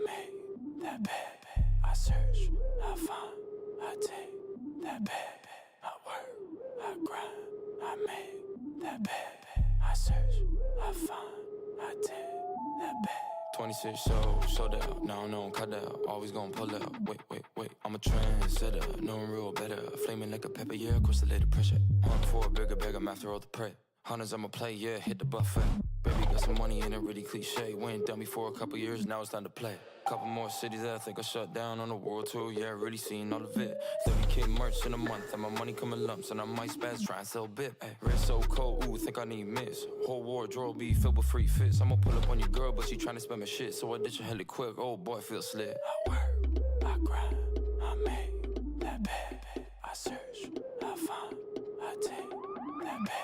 make that bed. I search, I find, I take that bed. I work, I grind, I make that bed. I search, I find, I take that bed. 26 sold out, now I know cut out, always gon' pull out. Wait, I'm a trendsetter, no one real better. Flaming like a pepper, yeah, across the lady pressure. Hunt for a bigger bag, I'm after all the prey. Hunters, I'ma play, yeah, hit the buffet. Baby got some money and it really cliche. Went dummy for a couple years, now it's time to play. Couple more cities that I think I shut down on the world tour, yeah, really seen all of it. 30K merch in a month, and my money come in lumps, and I might spaz try and sell bip. Ay, wrist so cold, ooh, think I need miss. Whole wardrobe be filled with free fits. I'ma pull up on your girl, but she tryna spend my shit, so I ditch her hella quick. Oh boy, feel slick. I work, I grind, I make that bed. I search, I find, I take that bed.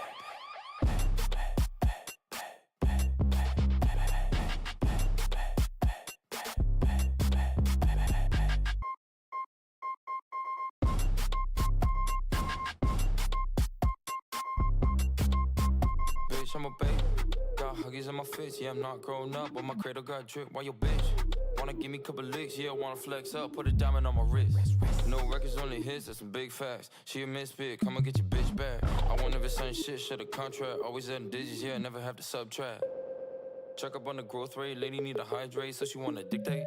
I'm a baby, got huggies in my face. Yeah, I'm not grown up, but my cradle got drip. Why your bitch wanna give me a couple licks? Yeah, wanna flex up, put a diamond on my wrist. No records, only hits, that's some big facts. She a misfit, come and get your bitch back. I won't ever sign shit, shut a contract. Always adding digits, yeah, never have to subtract. Check up on the growth rate, lady need to hydrate, so she wanna dictate.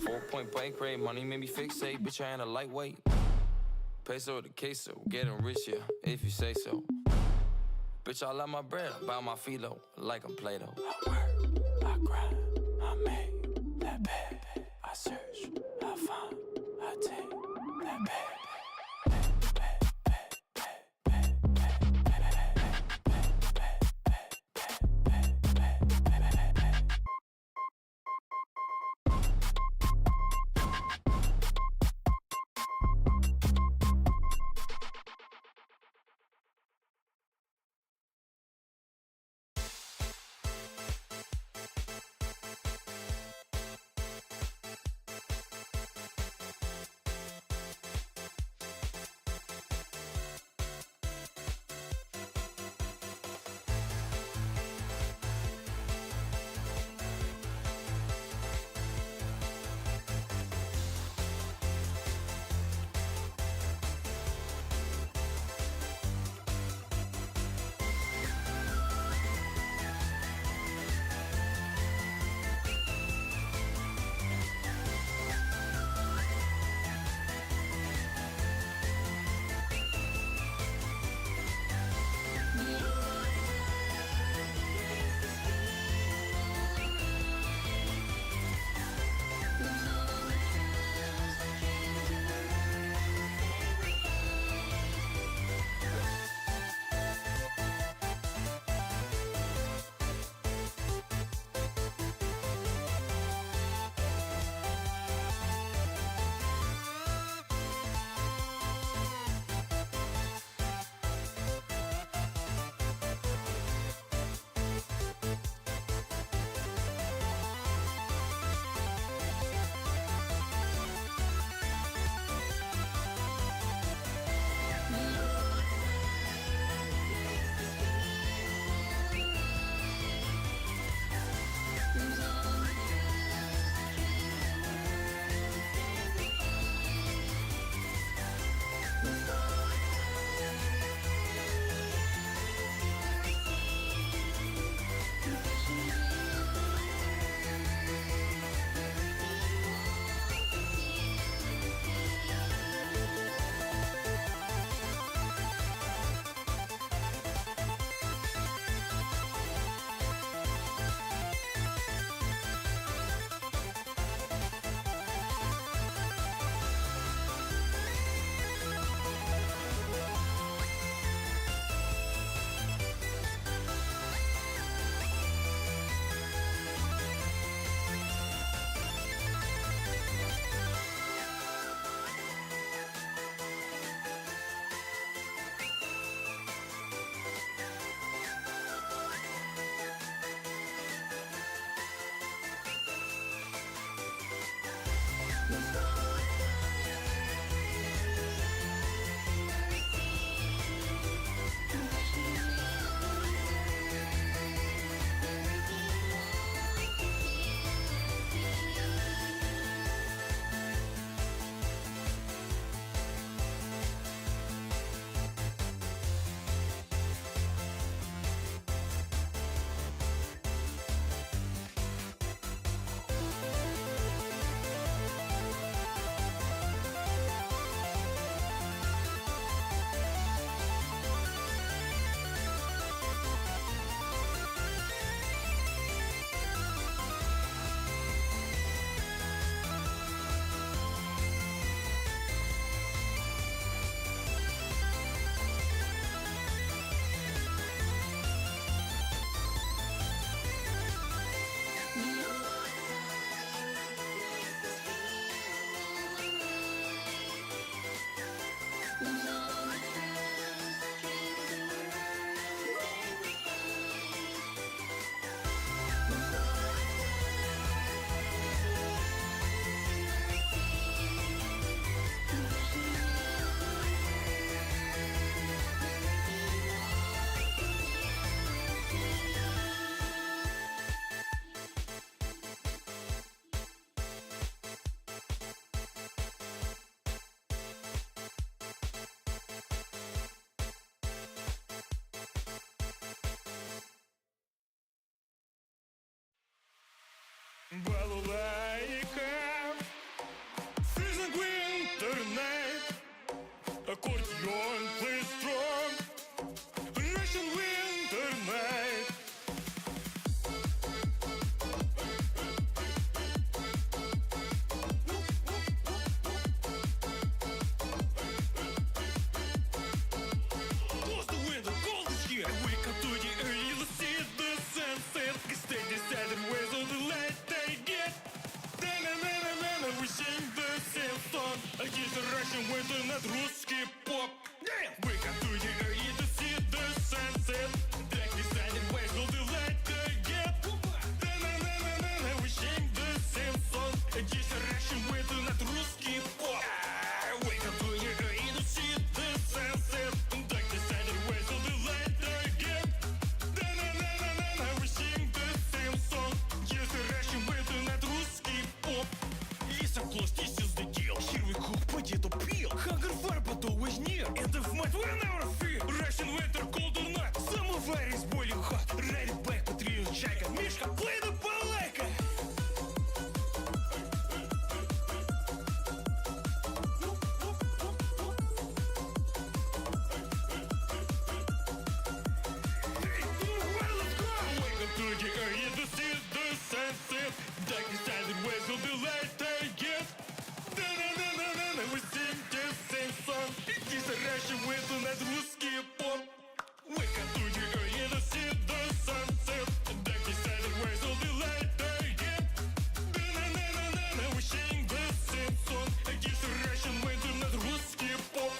4-point bike rate, money made me fixate, bitch, I ain't a lightweight. Peso to queso, getting rich, yeah, if you say so. Bitch, I love my bread, I buy my philo, like I'm Play-Doh. I work, I grind, I make that bed. I search, I find, I take that bed. area, this is the sunset. Darkest sideways will the light I get. Na-na-na-na-na, we sing the same song. It is a Russian way to not русский pop. Wake up to the area, this is the sunset. Darkest sideways will the light I get. Na-na-na-na-na, we sing the same song. It is a Russian way to not русский pop.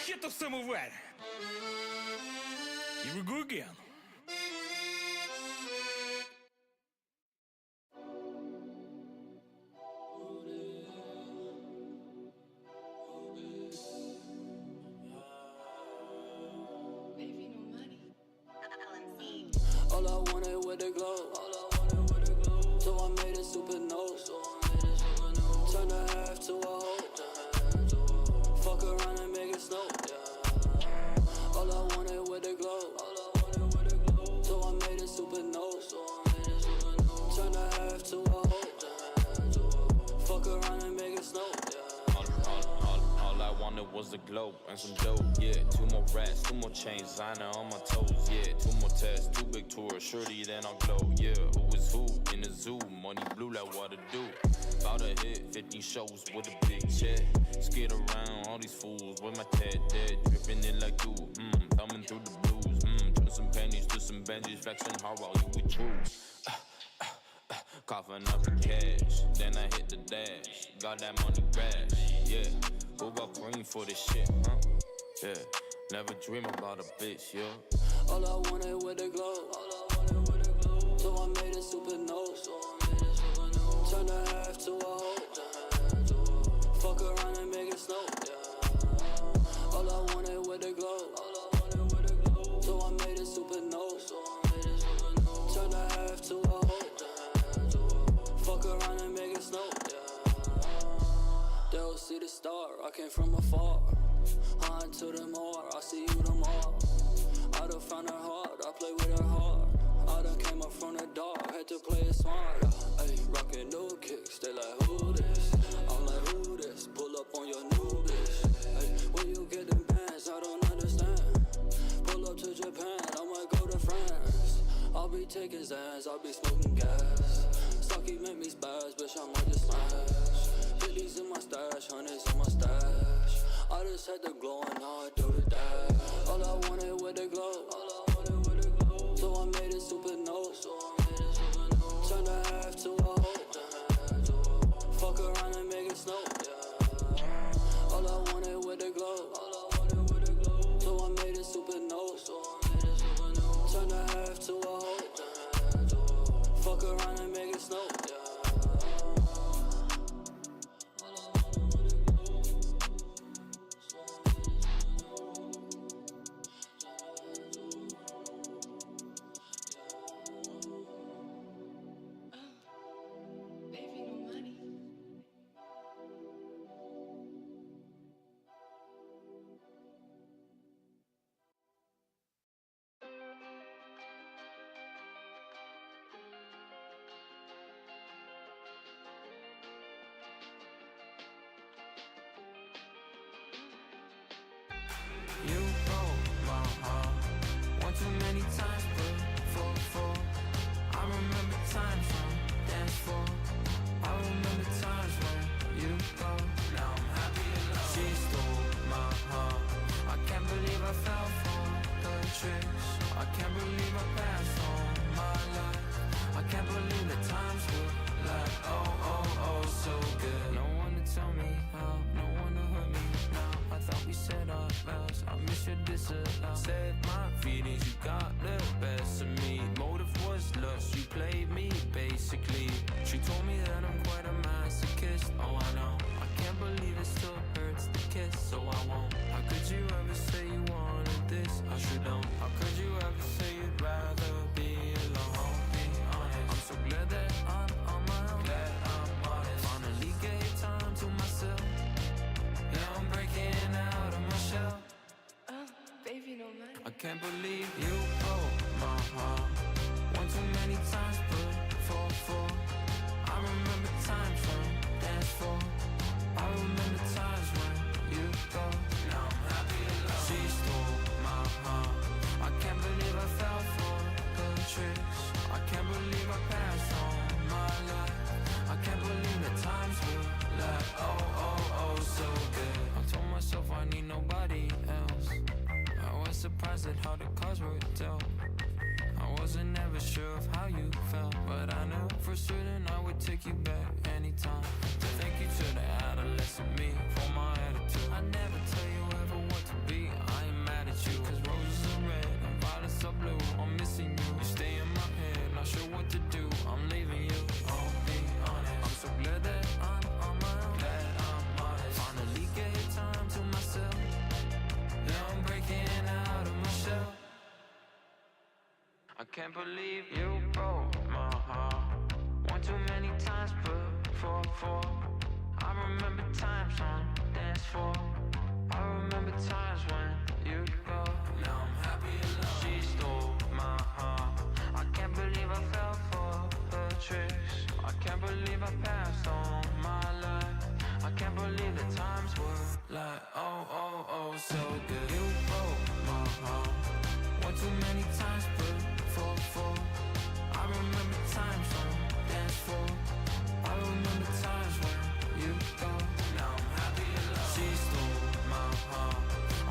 Hit of samovar. Here we go again. All I wanted with the glow, so I made it supernova. Turn a half to a whole. Fuck around and make it snow. All I wanted with the glow, so I made it supernova. Turn a half to a whole. Fuck around and make it snow. All I wanted was a glow and some dope, yeah. 2 more rats, 2 more chains, designer on my toes, yeah. 2 more tests, 2 big tours, surely then I'll glow, yeah. Who is who in the zoo? Money blue, like what to do. About to hit 15 shows with a big check. Skid around all these fools with my Ted dead, dripping in like you, thumbing through the blues, turn some panties to some Benjis, flexing hard while you with truths. Coughing up the cash, then I hit the dash. Got that money crash, yeah. Who got cream for this shit, huh? Yeah, never dream about a bitch, yo. All I wanted with the glow, so I made it supernova. Turn a half to a whole. Fuck around and make it snow. All I wanted with the glow, so I made it supernova. Turn a half to a whole. Fuck around and make it snow. They'll see the star, I came from afar. On to the more, I see you tomorrow. I done found her hard, I play with her hard. I done came up from the dark, had to play it smart. Ayy, rockin' new kicks, they like who this? I'm like who this? Pull up on your new bitch. Ayy, where you get them bands? I don't understand. Pull up to Japan, I might go to France. I'll be taking Zans, I'll be smoking gas. Stocky make me spaz, bitch, I might just smash. Billies in my stash, hundreds in my stash. I just had the glow and now I do the dash. All I wanted with the glow, so I made it supernova. Turn a half to a whole. Fuck around and make it snow. All I wanted with the glow, so I made it supernova. Turn a half to a whole. Fuck around and make it snow. You broke my heart one too many times before. I remember times on dance floor. I remember times when you go. Now I'm happy alone. She stole my heart. I can't believe I fell for her tricks. I can't believe I passed on my life. I can't believe the times were like oh so good. No one to tell me how, no one to hurt me now. I thought we said our vows. I miss your disallowed. Said my feelings, you got the best of me. Motive was lust, you played me basically. She told me that I'm quite a masochist. Oh, I know. I can't believe it still hurts to kiss, so I won't. How could you ever say you wanted this? I should don't. How could you ever say you'd rather be alone? can't believe you broke my heart. One too many times, but for I remember times when dance for. I remember times when you go. Now I'm happy alone. She stole my heart. I can't believe I fell for her tricks. I can't believe I passed on my life. I can't believe the times were like oh so good. I told myself I need nobody else. I was surprised at how the cards were dealt. I wasn't ever sure of how you felt, but I knew for certain I would take you back anytime. So thank you to the adolescent me for my attitude. I never tell you ever what to be. I ain't mad at you, cause roses are red and violets are blue. I'm missing you, you stay in my head, not sure what to do. I'm leaving you, I'll be honest. I'm so glad that I'm on my own, glad I'm honest. Finally gave time to myself. Now I'm breaking out of my shell. I can't believe you broke my heart. One too many times, but for I remember times on dance floor. I remember times when you go. Now I'm happy alone. She stole my heart. I can't believe I fell for her tricks. I can't believe I passed on my life. I can't believe the times were like oh so good. You broke my heart. One too many times, but for I remember times on dance floor. I remember times when you go. Now I'm happy alone. She stole my heart.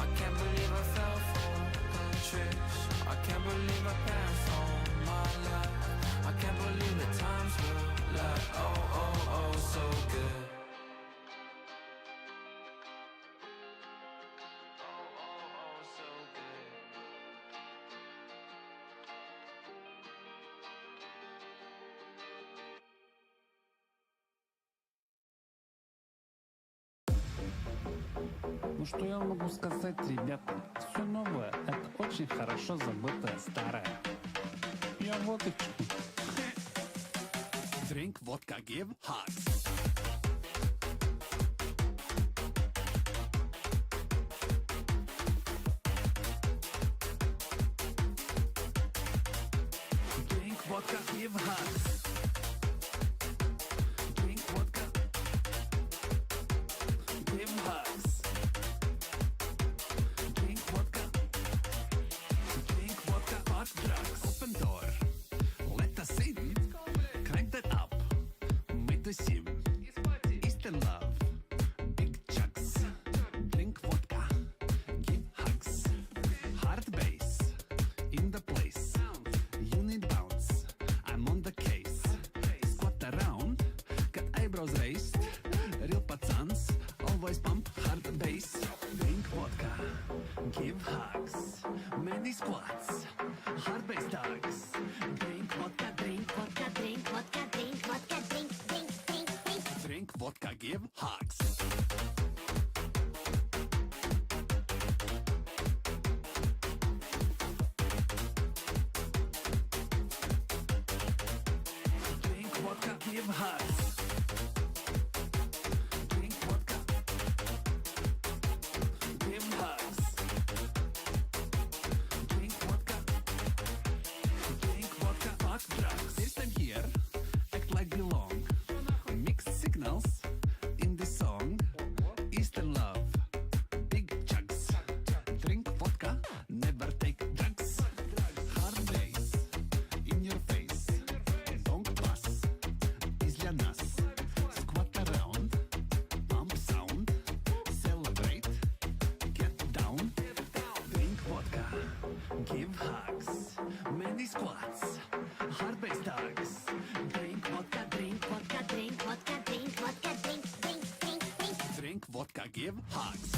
I can't believe I fell for her tricks. I can't believe I passed on my life. I can't believe the times were like oh so good. Oh so good. Ну что я могу сказать, ребята? Все новое — это очень хорошо забытое старое. Я водочку. Drink vodka, give hugs. Drink vodka, give hugs. Drink vodka, give hugs. Drink vodka, hot drugs. Open door, let us in. Crank that up, make the sim. Eastern love, big chucks. Drink vodka, give hugs. Hard bass, in the place. You need bounce, I'm on the case. Squat around, got eyebrows raised. Real patsans, always pump hard bass. Drink vodka, give hugs. Many squats, hard bass dogs. Drink vodka, drink vodka, drink vodka, drink vodka, drink. Drink vodka, give hugs. Drink vodka, give hugs. Drink vodka, give hugs. Drink vodka, fuck drugs. This time here, act like belong. Mixed signals in the song. Eastern love, big chugs. Drink vodka, never take drugs. Hard bass in your face. Don't pass, is для нас. Squat around, pump sound. Celebrate, get down. Drink vodka, give hugs. Many squats, hard bass dogs. Drink vodka, drink vodka, drink vodka, drink vodka, drink. Drink vodka, give hugs.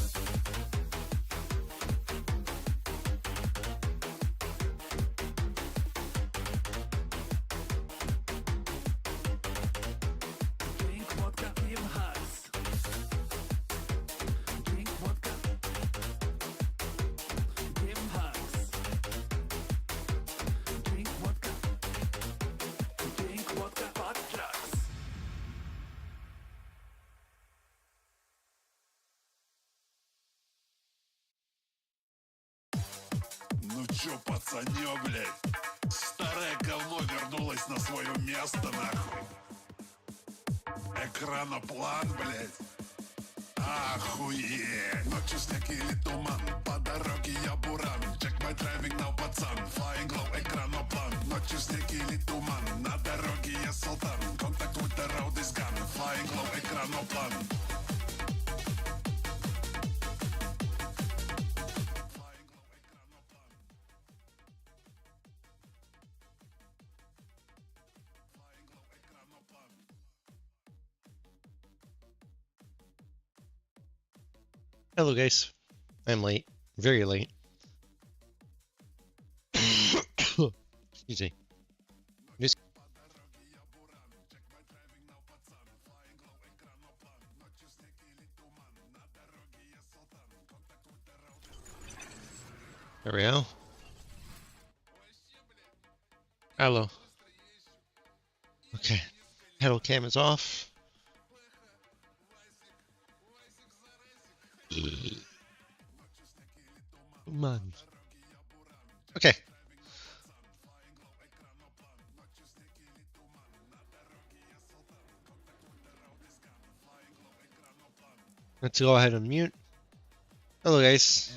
чё, пацанё, блядь? Старое говно вернулось на свое место, нахуй. Экраноплан, блядь. Охуеть. Ночью снег или туман, по дороге я буран. Check my driving now, пацан. Flying low, экраноплан. Ночью снег или туман, на дороге я султан. Contact with the road is gone. Flying low, экраноплан. Hello guys, I'm late, very late. Excuse me. Just there we go. Hello. Okay, hello cam is off. Come on. Okay. Let's go ahead and mute. Hello guys,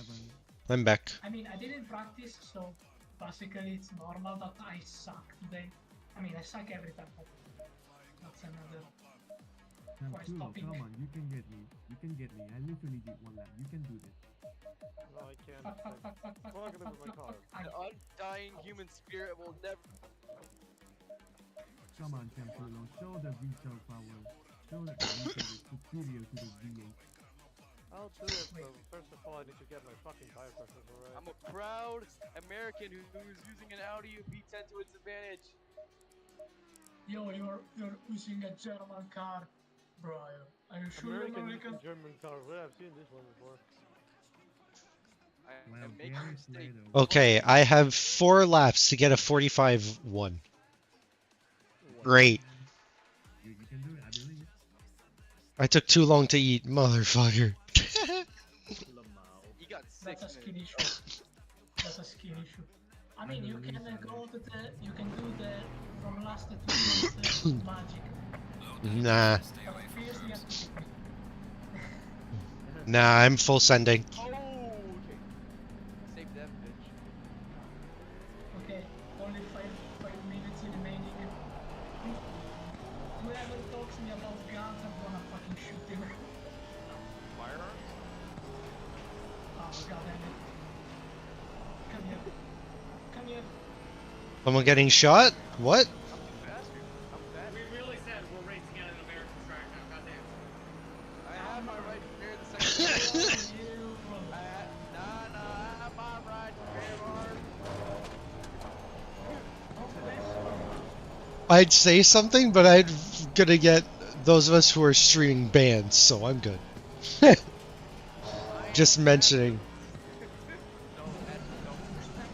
I'm back. I mean, I didn't practice, so basically it's normal that I suck today. I mean, I suck every time, but that's another quite topic. Come on, you can get me. You can get me. I literally did one lap. You can do this. No, I can't. Fuck. The undying human spirit will never. Come on, Tempulo. Show the V-Cell power. Show that the V-Cell is superior to the V8. I'll do it, but first of all, I need to get my fucking tire pressure right. I'm a proud American who's using an Audi V10 to its advantage. Yo, you're using a German car, bro. Are you sure you're American? German car. Well, I've seen this one before. Well, I'm making Gary mistakes. Slater. Okay, I have 4 laps to get a 45-1. Great. You can do it, I believe. I took too long to eat, motherfucker. You got 6 That's a skin issue. That's a skin issue. I mean, you can go to the, you can do the from last to first magic. Nah. But first you have to pick me. Nah, I'm full sending. Oh, okay. Save that bitch. Okay, only 5 minutes remaining. Whoever talks me about guns, I'm gonna fucking shoot him. Firearms? Oh god damn it. Come here. Come here. Someone getting shot? What? I'm too fast. I'm fast. We really said we're racing on an American track now, goddamn. I have my right to bear the second. You. Nah, I have my right to bear arms. I'd say something, but I'm gonna get those of us who are streaming banned, so I'm good. Just mentioning. Respect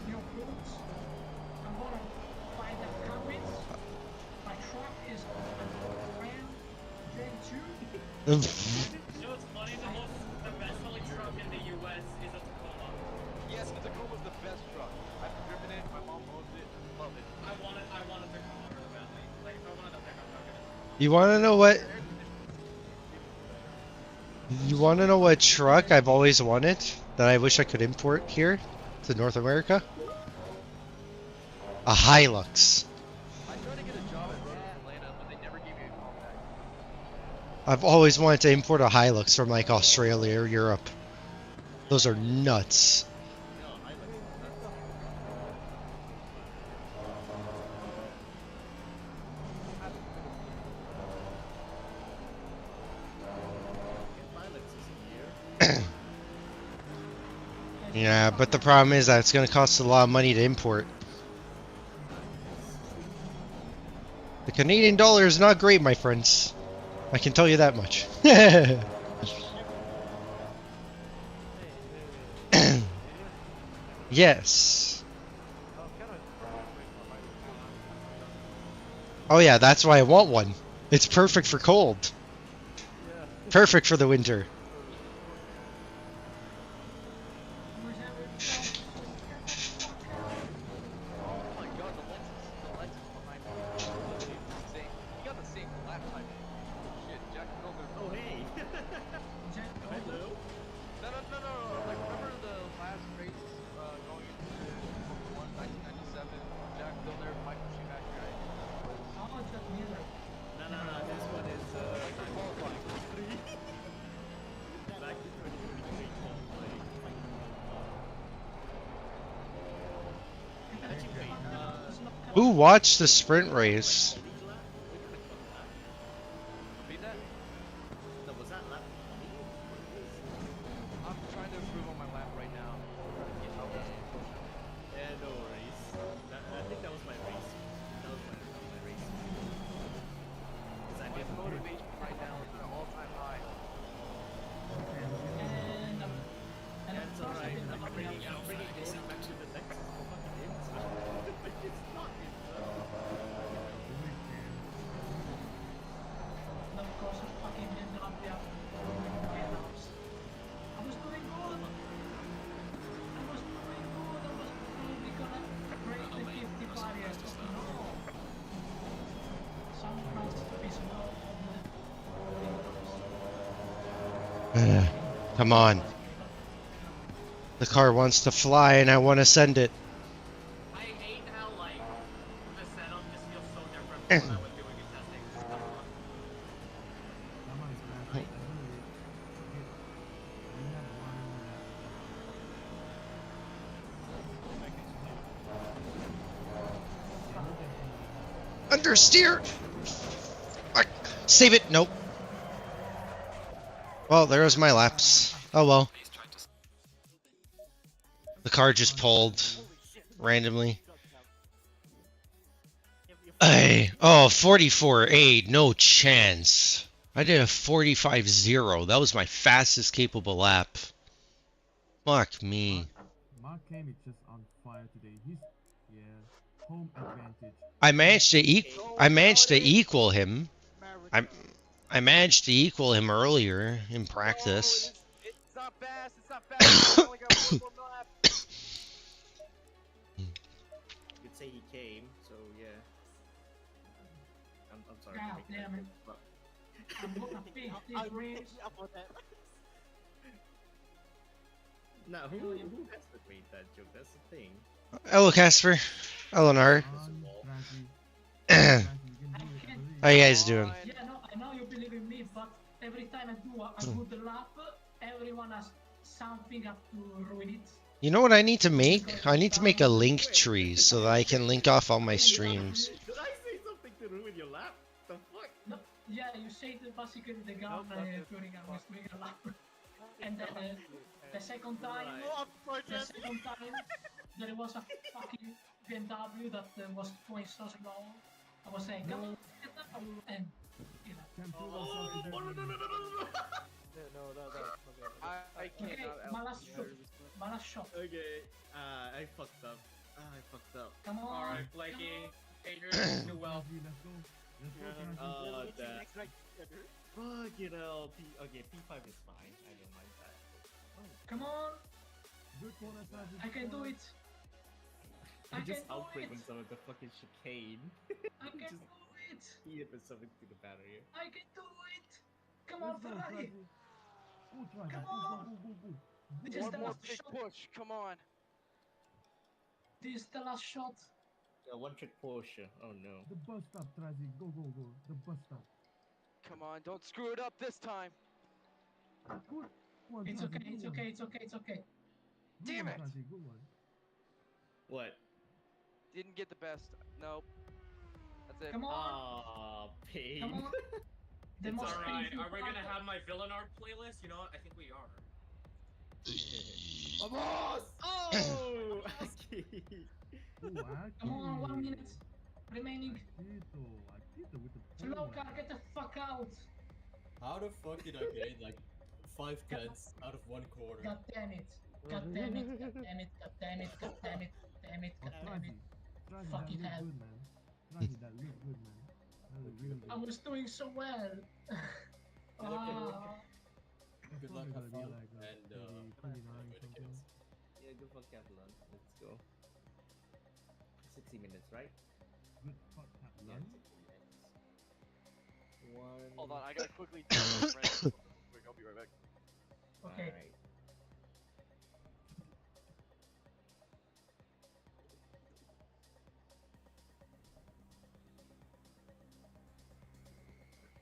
your rules. I'm gonna find that convince. My truck is a Ram Gen 2. You know what's funny? The best selling truck in the US is a Tacoma. Yes, the Tacoma's the best truck. I've driven it. My mom owns it. Love it. I want a Tacoma really badly. Like, if I wanted a pickup truck, it is. You wanna know what? You wanna know what truck I've always wanted that I wish I could import here to North America? A Hilux. I tried to get a job at Road Atlanta, but they never gave me a call back. I've always wanted to import a Hilux from like Australia or Europe. Those are nuts. Yeah, but the problem is that it's going to cost a lot of money to import. The Canadian dollar is not great, my friends. I can tell you that much. Yes. Oh yeah, that's why I want one. It's perfect for cold. Perfect for the winter. Who watched the sprint race? Repeat that? No, was that lap 20? I'm trying to improve on my lap right now. I'm trying to get out of this motion. Yeah, no worries. I think that was my race. That was my race. Because I My did motivation right now is at an all-time high. And That's alright. I'm bringing Cody back to the Texas for fucking hits. It's not his And of course, I fucking ended up there. I was doing good. I was probably gonna break the 50 barrier. No. Some price is low on the Come on. The car wants to fly and I want to send it. I hate how, like, the setup just feels so different from what I was doing in testing. Understeer! Fuck. Save it! Nope. Well, there's my laps. Oh well. The car just pulled randomly. Hey, oh, 44.8, no chance. I did a 45.0. That was my fastest capable lap. Fuck me. Mark Cam is just on fire today. He's home advantage. I managed to equal him. I managed to equal him earlier in practice. It's not fast. It's not fast. I only got one more lap. You could say he came, so yeah. I'm sorry. God damn it. I'm looking big, big rings. Now, who has to read that joke? That's the thing. Hello, Casper. Hello, Nar. How you guys doing? Yeah, no, I know you believe in me, but every time I do a good lap, everyone has something up to ruin it. You know what I need to make? I need to make a link tree so that I can link off all my streams. Did I say something to ruin your lap? The fuck? No, yeah, you say that basically the gun turning was doing a lap. And then the second time, there was a fucking BMW that was going so slow. I was saying, come on, get up, and you know. I can't. Okay, my last shot. Okay, I fucked up. I fucked up. Come on. Alright, Blakey. Adrian, do well. That. Fuck, you know, okay, P5 is fine. I don't mind that. Come on. I can do it. I just outbreaking some of the fucking chicane. I can do it. He hit something to the barrier. I can do it. Come on, Ferrari. Come on. This is One the more last big shot. push. Come on. This is the last shot. One trick Porsche. Oh no. The bus stop, Trazi. Go, go, go. The bus stop. Come on, don't screw it up this time. It's okay, it's okay, it's okay, it's okay. Damn it! What? Didn't get the best. Nope. That's it. Come on. Ah, pain. Come on. The It's most alright. painful Are we part gonna have my villain art playlist? You know what? I think we are. Vamos! Oh! Come on, 1 minute remaining. Slow car, get the fuck out. How the fuck did I get it like 5 tenths out of 1 quarter? God damn it. God damn it, god damn it, god damn it, god damn it, damn it, god damn it. Fucking hell. I was doing so well. Good luck, have fun, and Yeah, good fuck Catalan. Let's go. 60 minutes, right? Good fuck Catalan. Hold on, I gotta quickly. I'll be right back. Okay. Alright.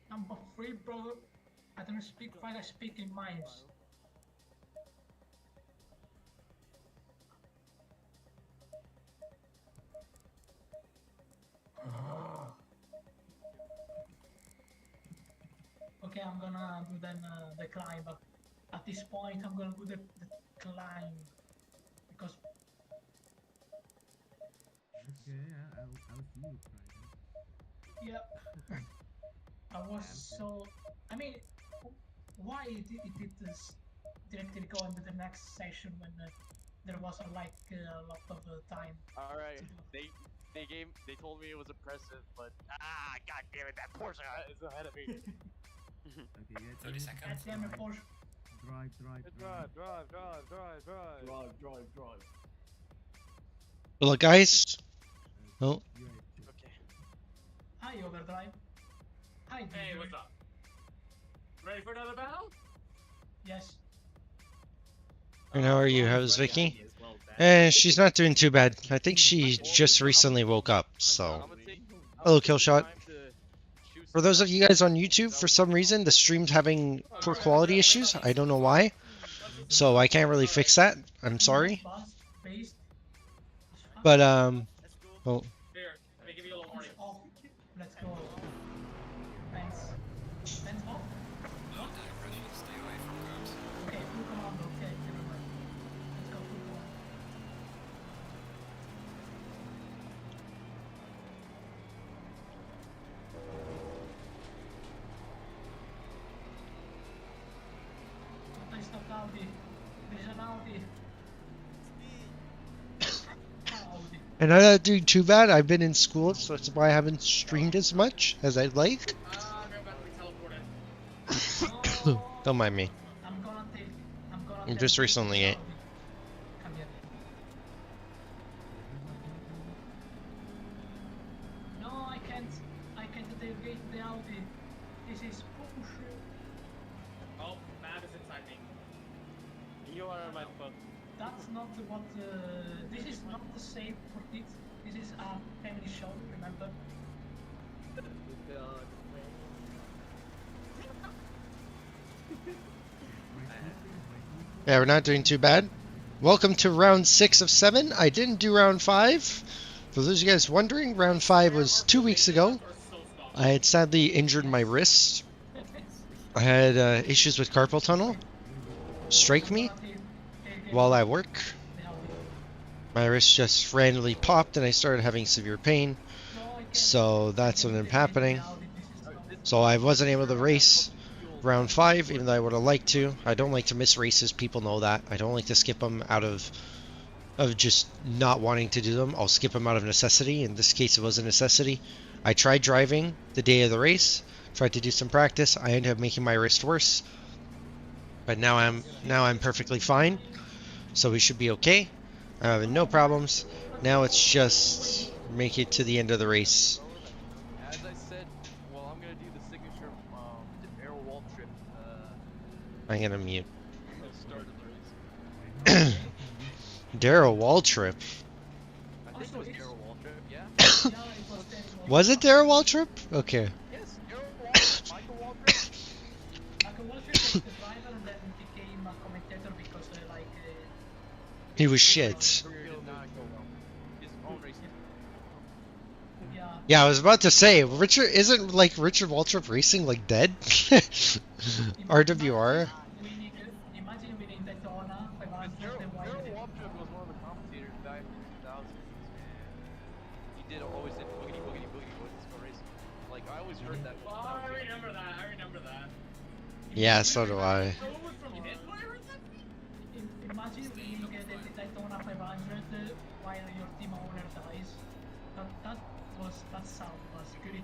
Number 3, brother. I don't speak while I speak in minds. okay, I'm gonna do then the climb, but at this point I'm gonna do the climb because Okay, I'll see you try yeah, I was so. I mean, why it did this directly go into the next session when there was like a lot of time. All right, they told me it was impressive, but god damn it, that Porsche is ahead of me. that. Okay, yeah, 30 seconds. Damn it, Porsche. Drive. Look, guys. Oh, You have to. Okay. Hi, Overdrive. Hi, Hey, Ginger. what's up? Ready for another battle? Yes. and how are you? How's Vicky? She's not doing too bad. I think she just recently woke up, so. Hello, Killshot. For those of you guys on YouTube, for some reason, the stream's having poor quality issues. I don't know why. So I can't really fix that. I'm sorry. Based. But, well, Here, let me give you a little warning. Off. Let's go. Thanks. Thanks, off. Okay, full commando. Okay, never mind. Let's go full commando. Tutaj stop Audi. There's an Audi. Audi. and I'm not doing too bad. I've been in school, so that's why I haven't streamed as much as I'd like. I'm about to be teleported. Don't mind me. I'm gonna take. I'm just recently Audi. Come here. No, I can't. I can't tailgate the Audi. This is bullshit. Oh, Matt is inside me. You are my fuck. That's not the what. This is not the same for this. This is a family show. Remember? Yeah, we're not doing too bad. Welcome to round 6 of 7. I didn't do round 5. For those of you guys wondering, round 5 was 2 weeks ago. I had sadly injured my wrist. I had issues with carpal tunnel. Strike me while I work. My wrist just randomly popped and I started having severe pain. So that's what ended up happening. So I wasn't able to race round 5, even though I would have liked to. I don't like to miss races, people know that. I don't like to skip them out of just not wanting to do them. I'll skip them out of necessity. In this case, it was a necessity. I tried driving the day of the race, tried to do some practice. I ended up making my wrist worse. But now I'm perfectly fine. So we should be okay. I'm having no problems. Now it's just make it to the end of the race. As I said, well, I'm gonna do the signature arrow wall trip. I'm gonna mute. Start of the race. Daryl Waltrip. I think it was arrow wall trip. Yeah. Was it Daryl Waltrip? Okay. Yes, arrow wall. Michael wall trip. Michael Waltrip was the driver and then became a commentator because He was shit. yeah. Yeah, I was about to say, isn't Richard Waltrip Racing like dead? RWR? Imagine winning Daytona 500 Daryl and why Waltrip was one of the commentators back in the 2000s. He always did boogity boogity boogity with his racing. Like I always heard that. Oh, I remember that. Yeah, so do I. So it was from his player or something? Imagine winning the Daytona 500 while your team owner dies. That sound was good.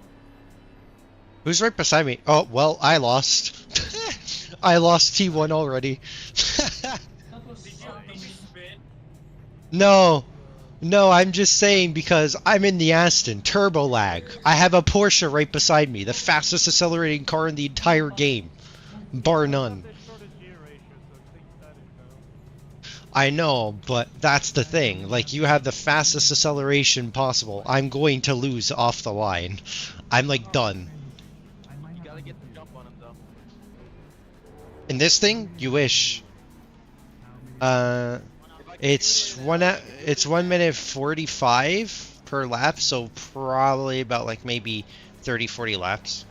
Who's right beside me? Oh, well, I lost. I lost T1 already. That was Did sound you spit? No, I'm just saying because I'm in the Aston. Turbo lag. I have a Porsche right beside me. The fastest accelerating car in the entire game. Bar none. I know, but that's the thing. Like, you have the fastest acceleration possible. I'm going to lose off the line. I'm, like, done. You gotta get the jump on him though. In this thing, you wish. It's 1 minute 45 per lap, so probably about, like, maybe 30-40 laps.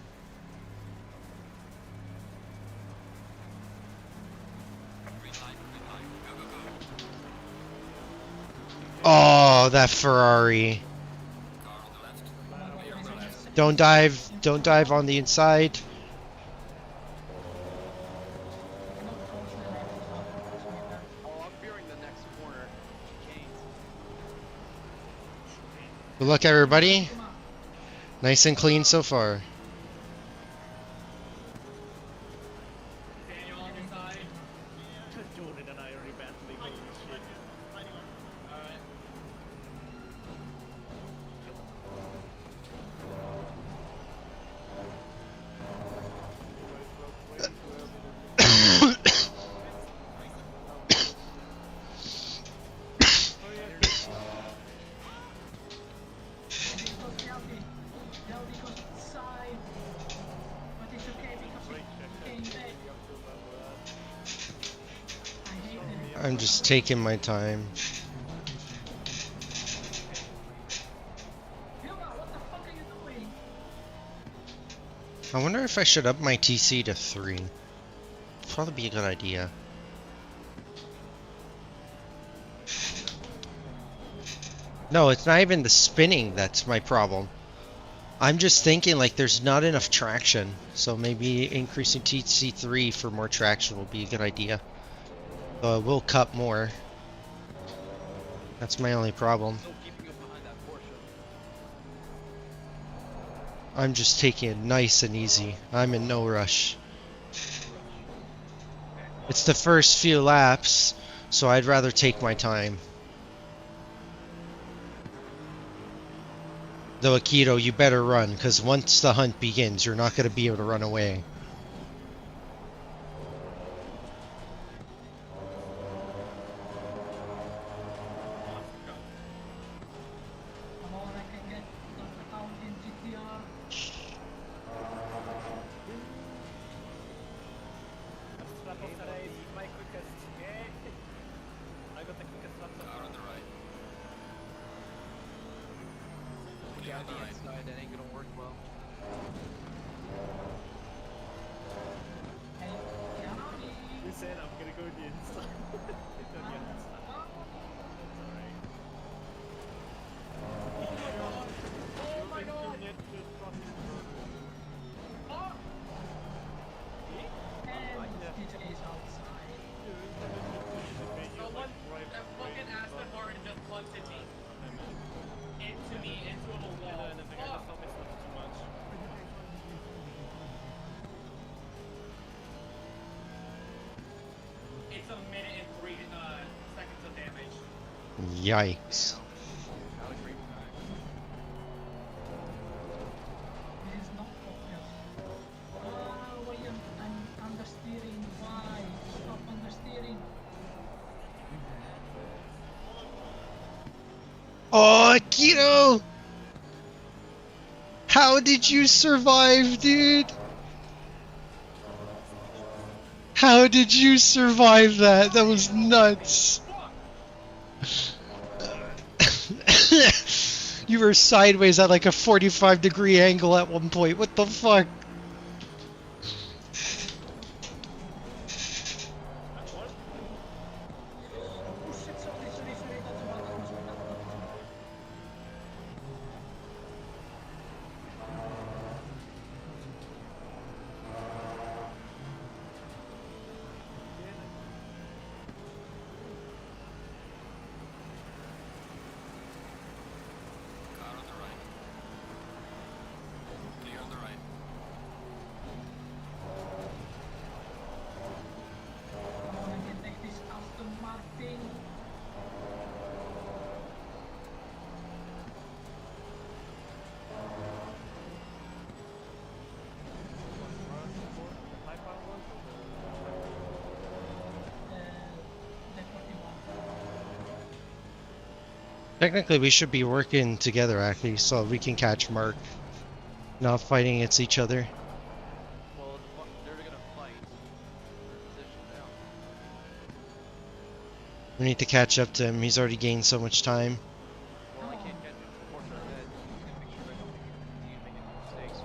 Oh, that Ferrari. Don't dive on the inside. Oh, I'm fearing the next corner. Chicanes. Good luck, everybody. Nice and clean so far. Daniel on your side. Jordan and I already battling. Holy shit. Alright. I'm just taking my time. I wonder if I should up my TC to 3. Probably be a good idea. No, it's not even the spinning that's my problem. I'm just thinking like there's not enough traction, so maybe increasing TC3 for more traction will be a good idea. We'll cut more. That's my only problem. I'm just taking it nice and easy. I'm in no rush. It's the first few laps, so I'd rather take my time. Though, Akito, you better run, because once the hunt begins, you're not going to be able to run away. Yikes. Oh, Akito! How did you survive, dude? How did you survive that? That was nuts. You were sideways at like a 45-degree angle at one point. What the fuck? Technically, we should be working together, actually, so we can catch Mark. Not fighting against each other. Well, they're gonna fight. They're positioned now. We need to catch up to him. He's already gained so much time. Well, I can't catch them. Unfortunately, that you can make sure I don't continue to make any mistakes.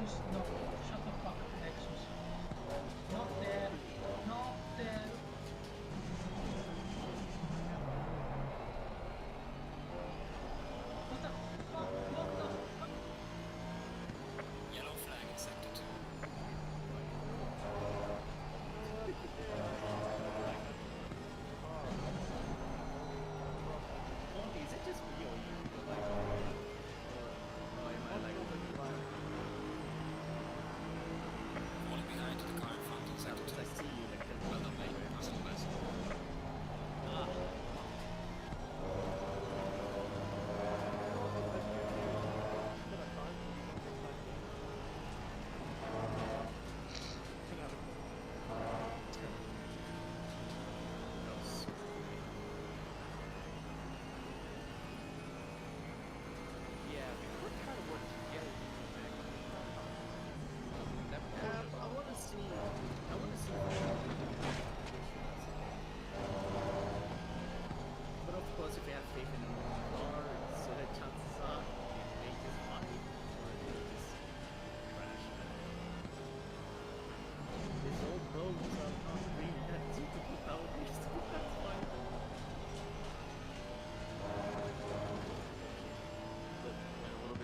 Lexus, no. Shut the fuck up, Lexus. Not there. Not there. What the fuck? What the fuck? Yellow flag in sector 2. Monty, is it just me or you? Like, or am I like Falling behind to the car in front in sector 2. I see you like Well done, mate. Personal best. Yeah, we're kind of working together. I want to see. But of course, if you have faith in a car, so the chances are they just fly or they just crash. These old roads are not really that suitable nowadays. That's fine.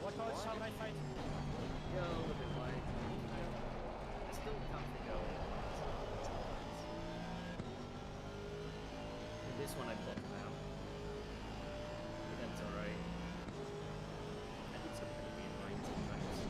Watch out, it's right fight. Yeah, a little bit wide. I still can't figure out what's and this one I blocked now. But that's alright. I think something will be annoying sometimes.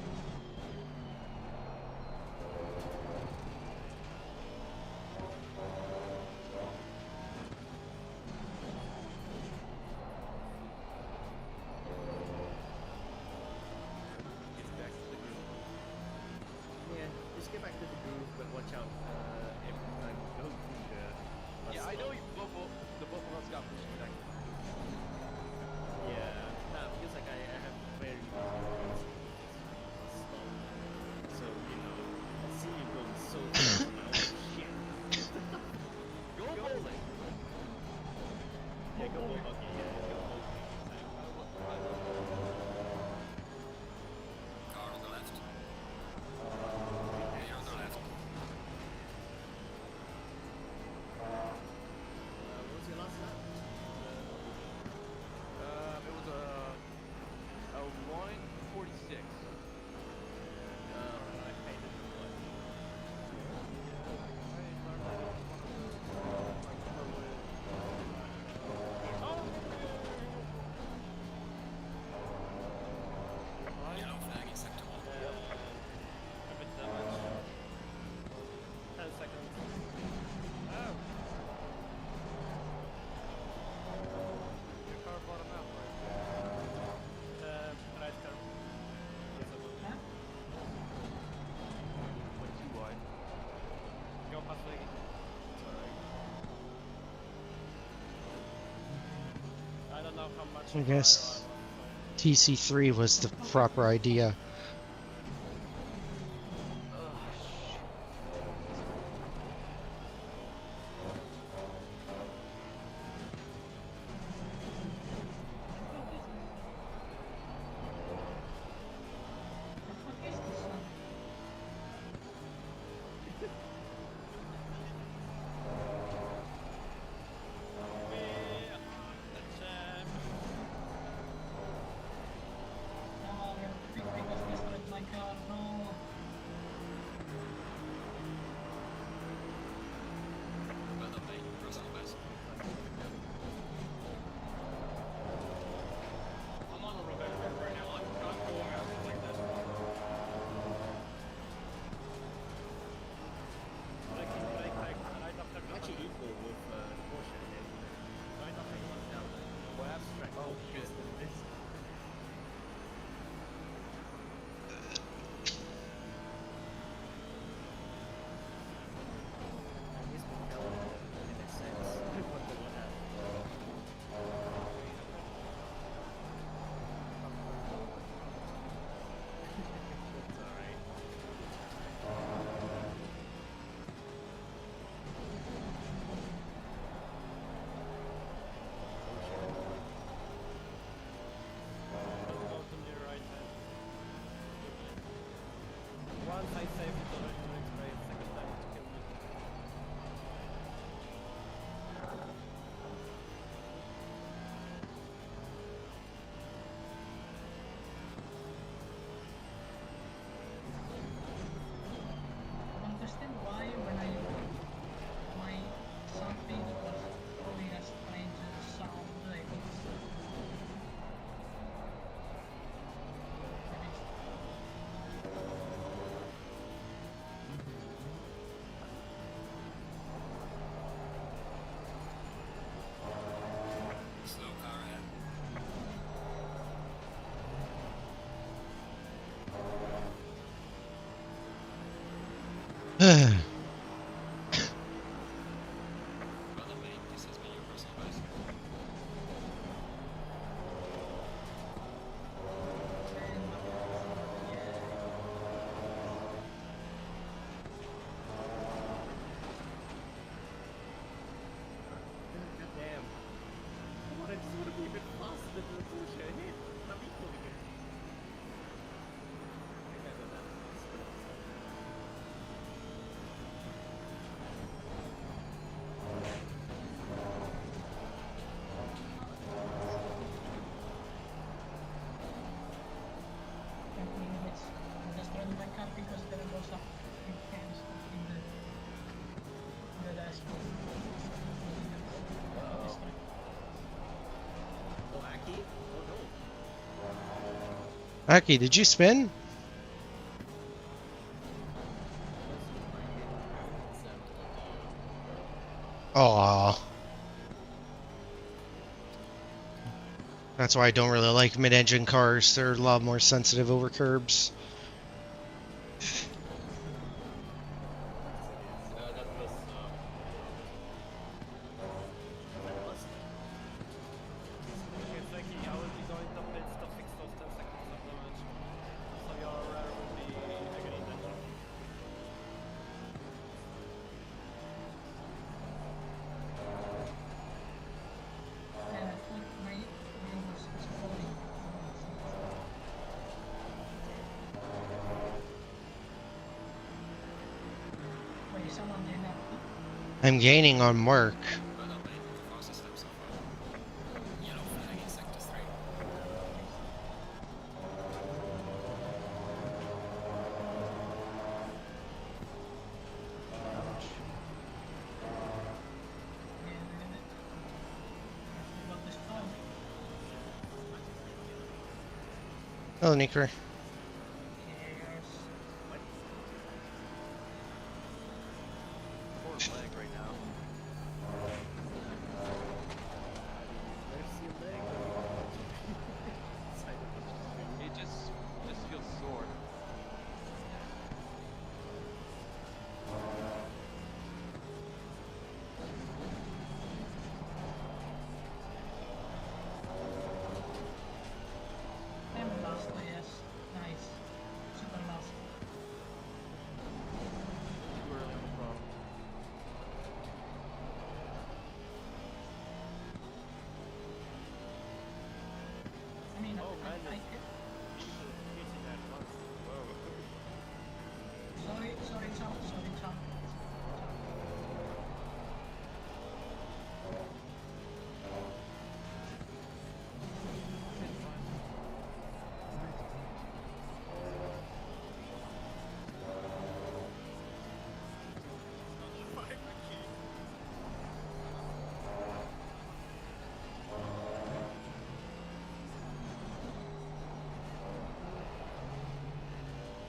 Yeah, just get back to the groove, but watch out every time you go through the bus Yeah, I stop. know you both of us got pushed back. Yeah, because like I have very good stop. So, you know, I see you going so fast now. Shit. Go bowling! Yeah, go bowling. Okay, yeah, go bowling. Car on the left. Here on the left. What was your last lap? It was a 146. I painted the one. Yellow flag in sector 1. A bit damage. 10 seconds. Oh! Your car bottom out, right? Right car. Huh? Went too wide. Go past Leggy. It's alright. I don't know how much. I guess TC3 was the proper idea. What the fuck is this one? No, we have to pick because once I saved it already to X-ray a second time to kill me. I understand why when my something was really a strange sound like this. Slow car ahead. Brother mate, this has been your personal bicycle. Damn. I wanted to be a bit faster than the bullshit. Hey, I'm equally good. I think I got that. I'm just running my car because there was a big fence in the dashboard. Oh, Aki? Oh no. Aki, did you spin? Aww. That's why I don't really like mid-engine cars. They're a lot more sensitive over curbs. That was Okay, Seki, I will be going to pits to fix those 10 seconds of damage. So your rear will be again intentional. And I think my was exploding. Wait, someone did not. I'm gaining on Mark. Brother mate, the fastest lap so far. Yellow flag in sector 3. Got this phone. Oh, Nicker. Poor flag right now. Where's your leg? Side of the It just feels sore. I'm last, yes. Nice. Super last. Too early on the throttle. I mean, Oh, man, I hitting that once. Whoa. sorry, Tom.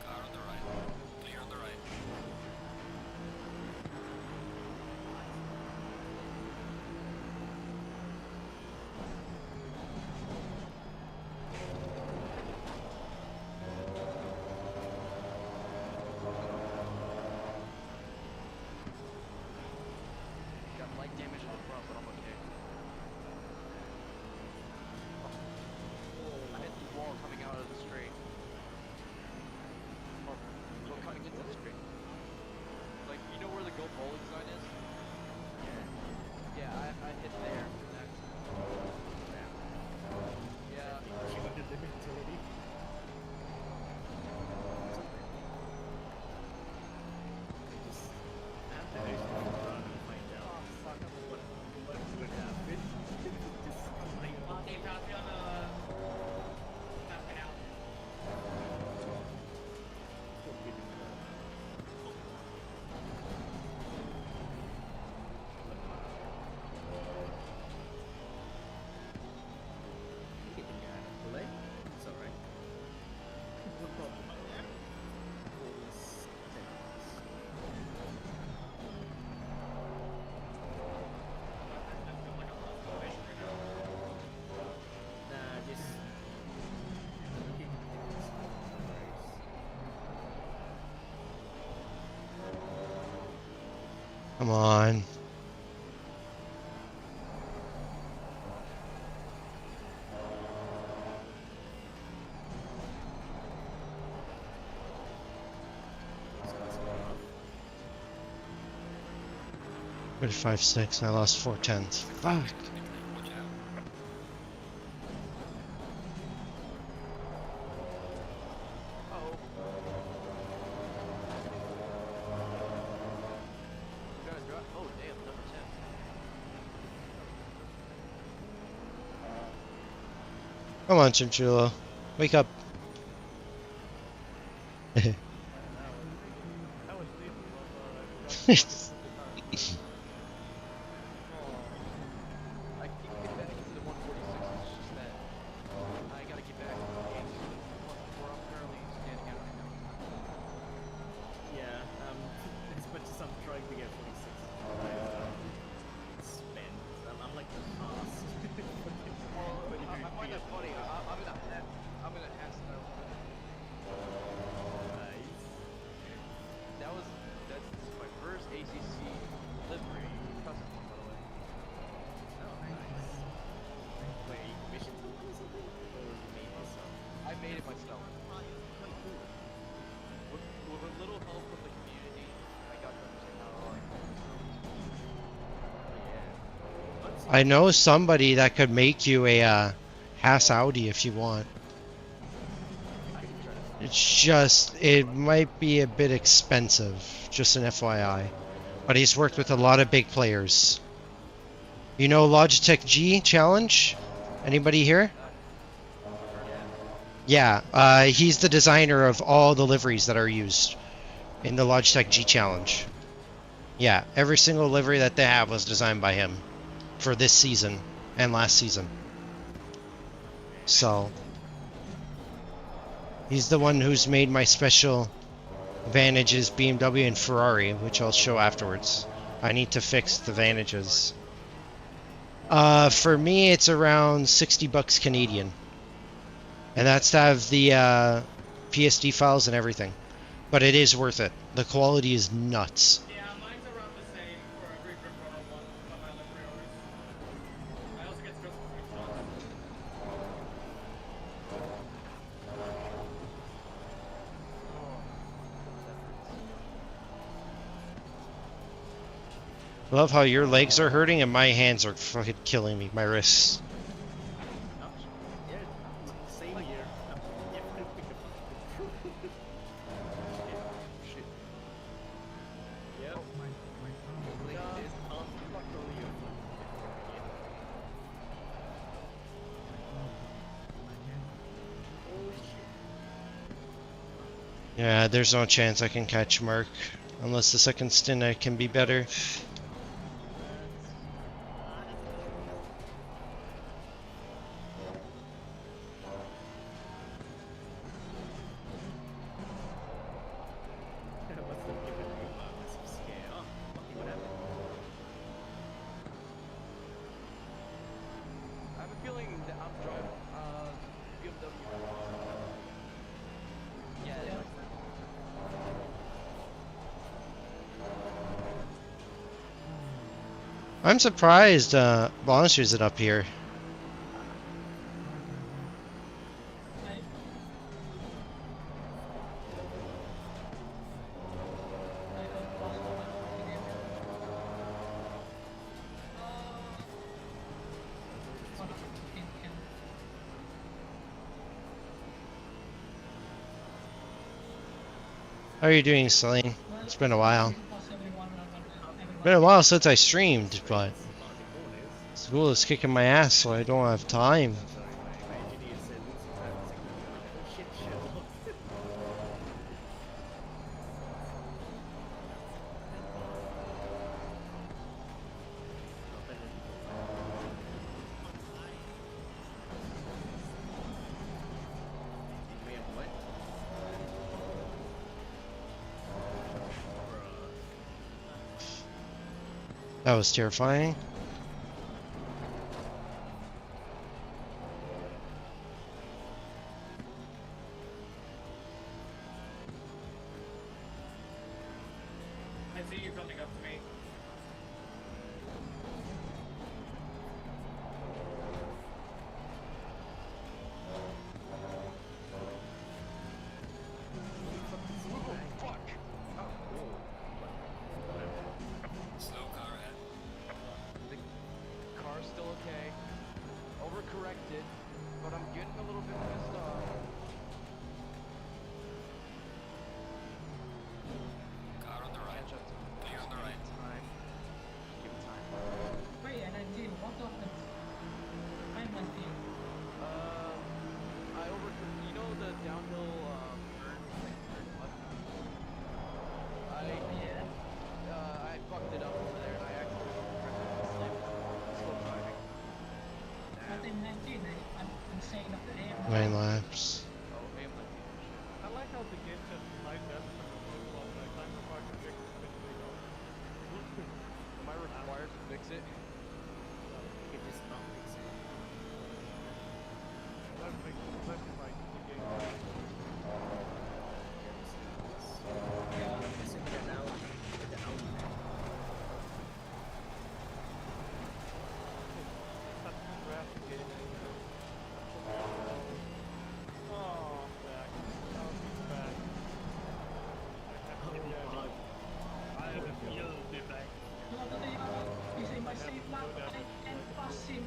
Car on the right. Clear on the right. Come on. Good 5-6. I lost 4/10. Fuck. Oh, damn, number 10. Come on, Chinchulo. Wake up. I can get back into the 146. It's just that I gotta get back to the 8 where I'm currently standing at right now. Yeah, as much as I'm trying to get 46, spend. I'm like the past. I find that funny. I'm in a half star. Nice. That's my first ACC livery custom one, by the way. Oh, nice. Wait, you commissioned something or something? Or you made yourself? I made it myself. Quite cool. With a little help from the community, I got to understand how to like. Oh, yeah. I know somebody that could make you a Haas Audi if you want. It's just, it might be a bit expensive, just an FYI. But he's worked with a lot of big players. You know Logitech G Challenge? Anybody here? Yeah, he's the designer of all the liveries that are used in the Logitech G Challenge. Yeah, every single livery that they have was designed by him for this season and last season. So, he's the one who's made my special Vantages, BMW, and Ferrari, which I'll show afterwards. I need to fix the Vantages. For me, it's around 60 bucks Canadian. And that's to have the PSD files and everything. But it is worth it. The quality is nuts. Yeah, mine's around the same for every Pro one on my livery orders. I also get stressed with screenshots. I love how your legs are hurting and my hands are fucking killing me. My wrists. Yeah, same here. Shit. Yep. Like, there's constantly your Oh shit. Yeah, there's no chance I can catch Mark. Unless the second stint I can be better. I have a feeling that I'm driving BMW. Yeah. I'm surprised Blanche isn't up here. How are you doing, Celine? It's been a while. Been a while since I streamed, but school is kicking my ass, so I don't have time. That was terrifying. I see you coming up to me. 9 laps. Oh, aim like piece of shit. I like how the game just like that from the first one, like I'm required to fix it eventually go. Am I required to fix it? You can just not fix it. That makes like the game. Just in and out, with the out. That's the draft game. Oh, back. Oh, he's back. I have a guilty back. He's in my safe lap. I can pass him.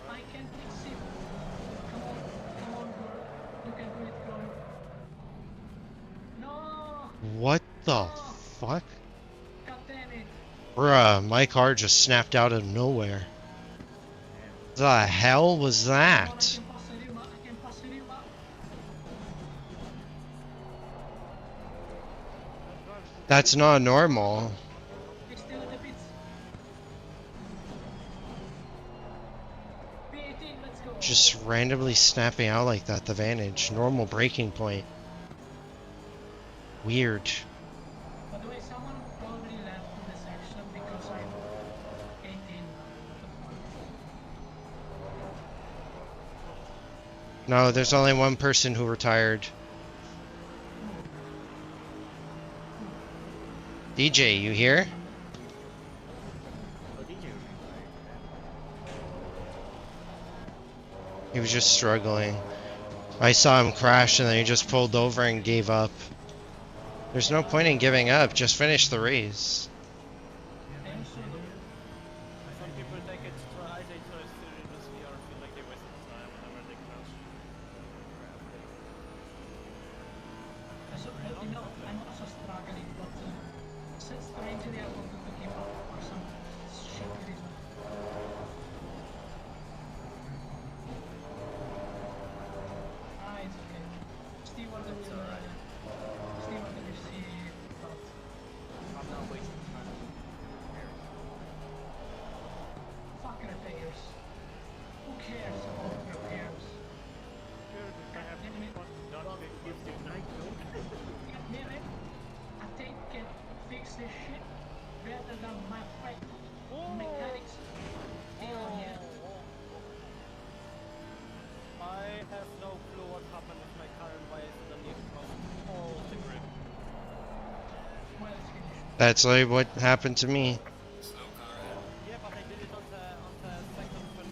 I can fix him. Come on, girl. You can do it, girl. No! What the fuck? God damn it. Bruh, my car just snapped out of nowhere. The hell was that? I can pass Rima. I can pass Rima. That's not normal. He's still in the pits. P18, let's go. Just randomly snapping out like that, the Vantage. Normal braking point. Weird. By the way, someone probably left the section because I'm 18. No, there's only one person who retired. DJ, you here? Oh, DJ He was just struggling. I saw him crash and then he just pulled over and gave up. There's no point in giving up, just finish the race. Some people take it to try, they choose to just VR, feel like they wasted time whenever they crash. So, you know, I'm also struggling, but strangely I wanted to give up for some shit reason. Ah, it's okay. Stewart will see but I'm not wasting time. fuck repairs. Who cares about repairs? God damn it. God damn it. I think can fix this shit better than my fight mechanics. Deal here. I have no clue what happened with my car and why it suddenly exploded all the grip. Well, it's finished. That's like what happened to me. Yeah, but I did it on the second one.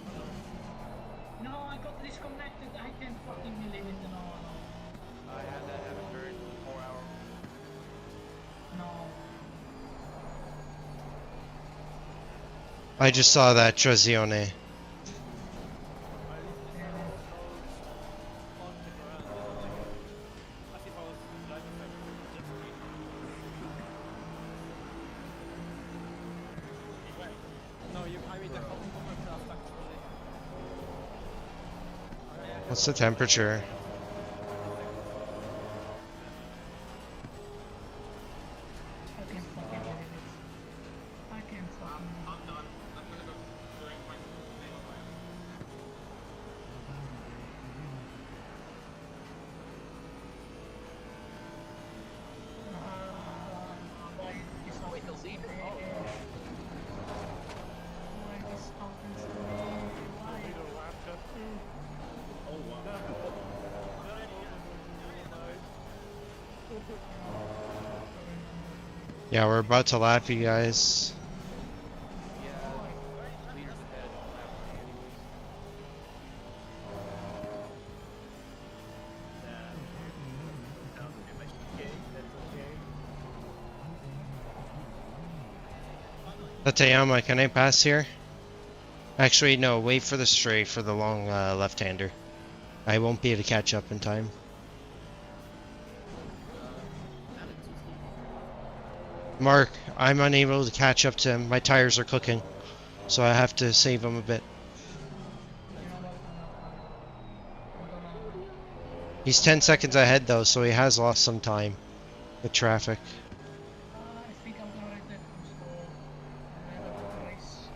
No, I got disconnected. I can't fucking believe it. No. I had that happen during 4 hours. No. I just saw that, Trazione. What's the temperature? I can't fucking believe it. I can't fucking believe it. I'm done. I'm gonna go drink my name of mine. Why this Wait, the leader? Oh. Why this happens to me? Why? Oh wow. Yeah, we're about to lap you guys. Yeah, leader's ahead. Anyways. Tateyama, can I pass here? Actually, no, wait for the straight for the long left-hander. I won't be able to catch up in time. Mark, I'm unable to catch up to him. My tires are cooking, so I have to save him a bit. He's 10 seconds ahead though, so he has lost some time with traffic. I think I'm gonna write that race.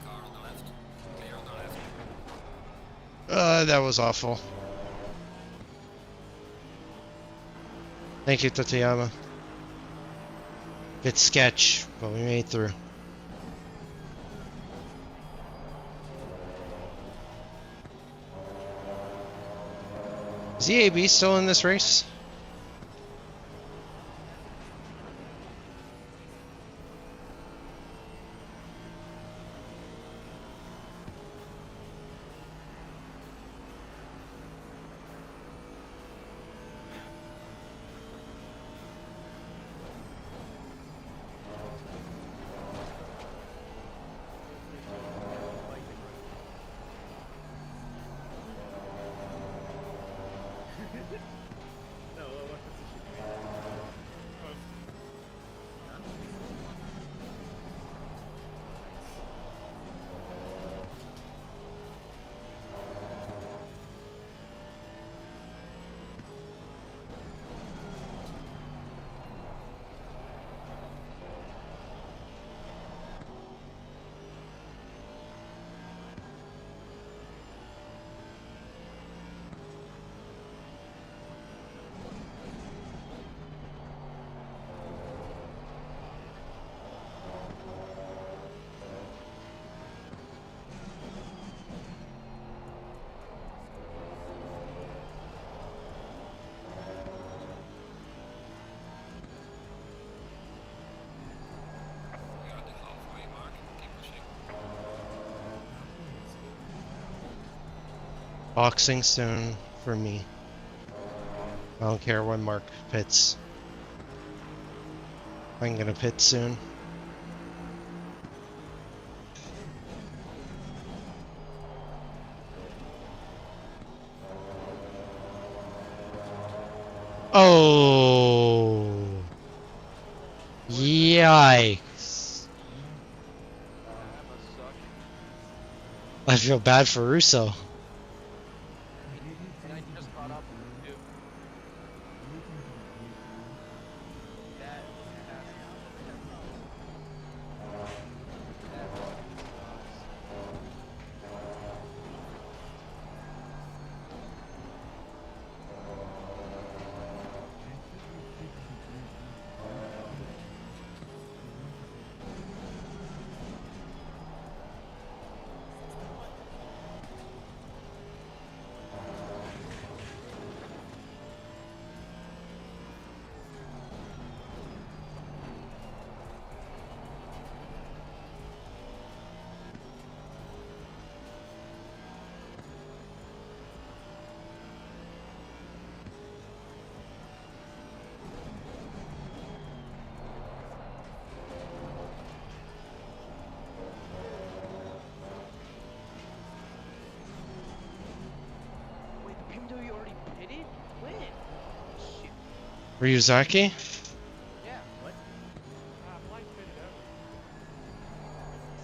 Car on the left. Clear on the left. That was awful. Thank you, Tateyama. Good sketch, but we made it through. Is EAB still in this race? No, what position do you have? None? We are at the halfway mark. Keep pushing. Boxing soon for me. I don't care when Mark pits. I'm gonna pit soon. Oh! Yikes! I feel bad for Russo. And I just caught up with you. That Wait, Pimdo, you already pitted? When? Shit. Ryuzaki? Yeah. What? Blind pitted out.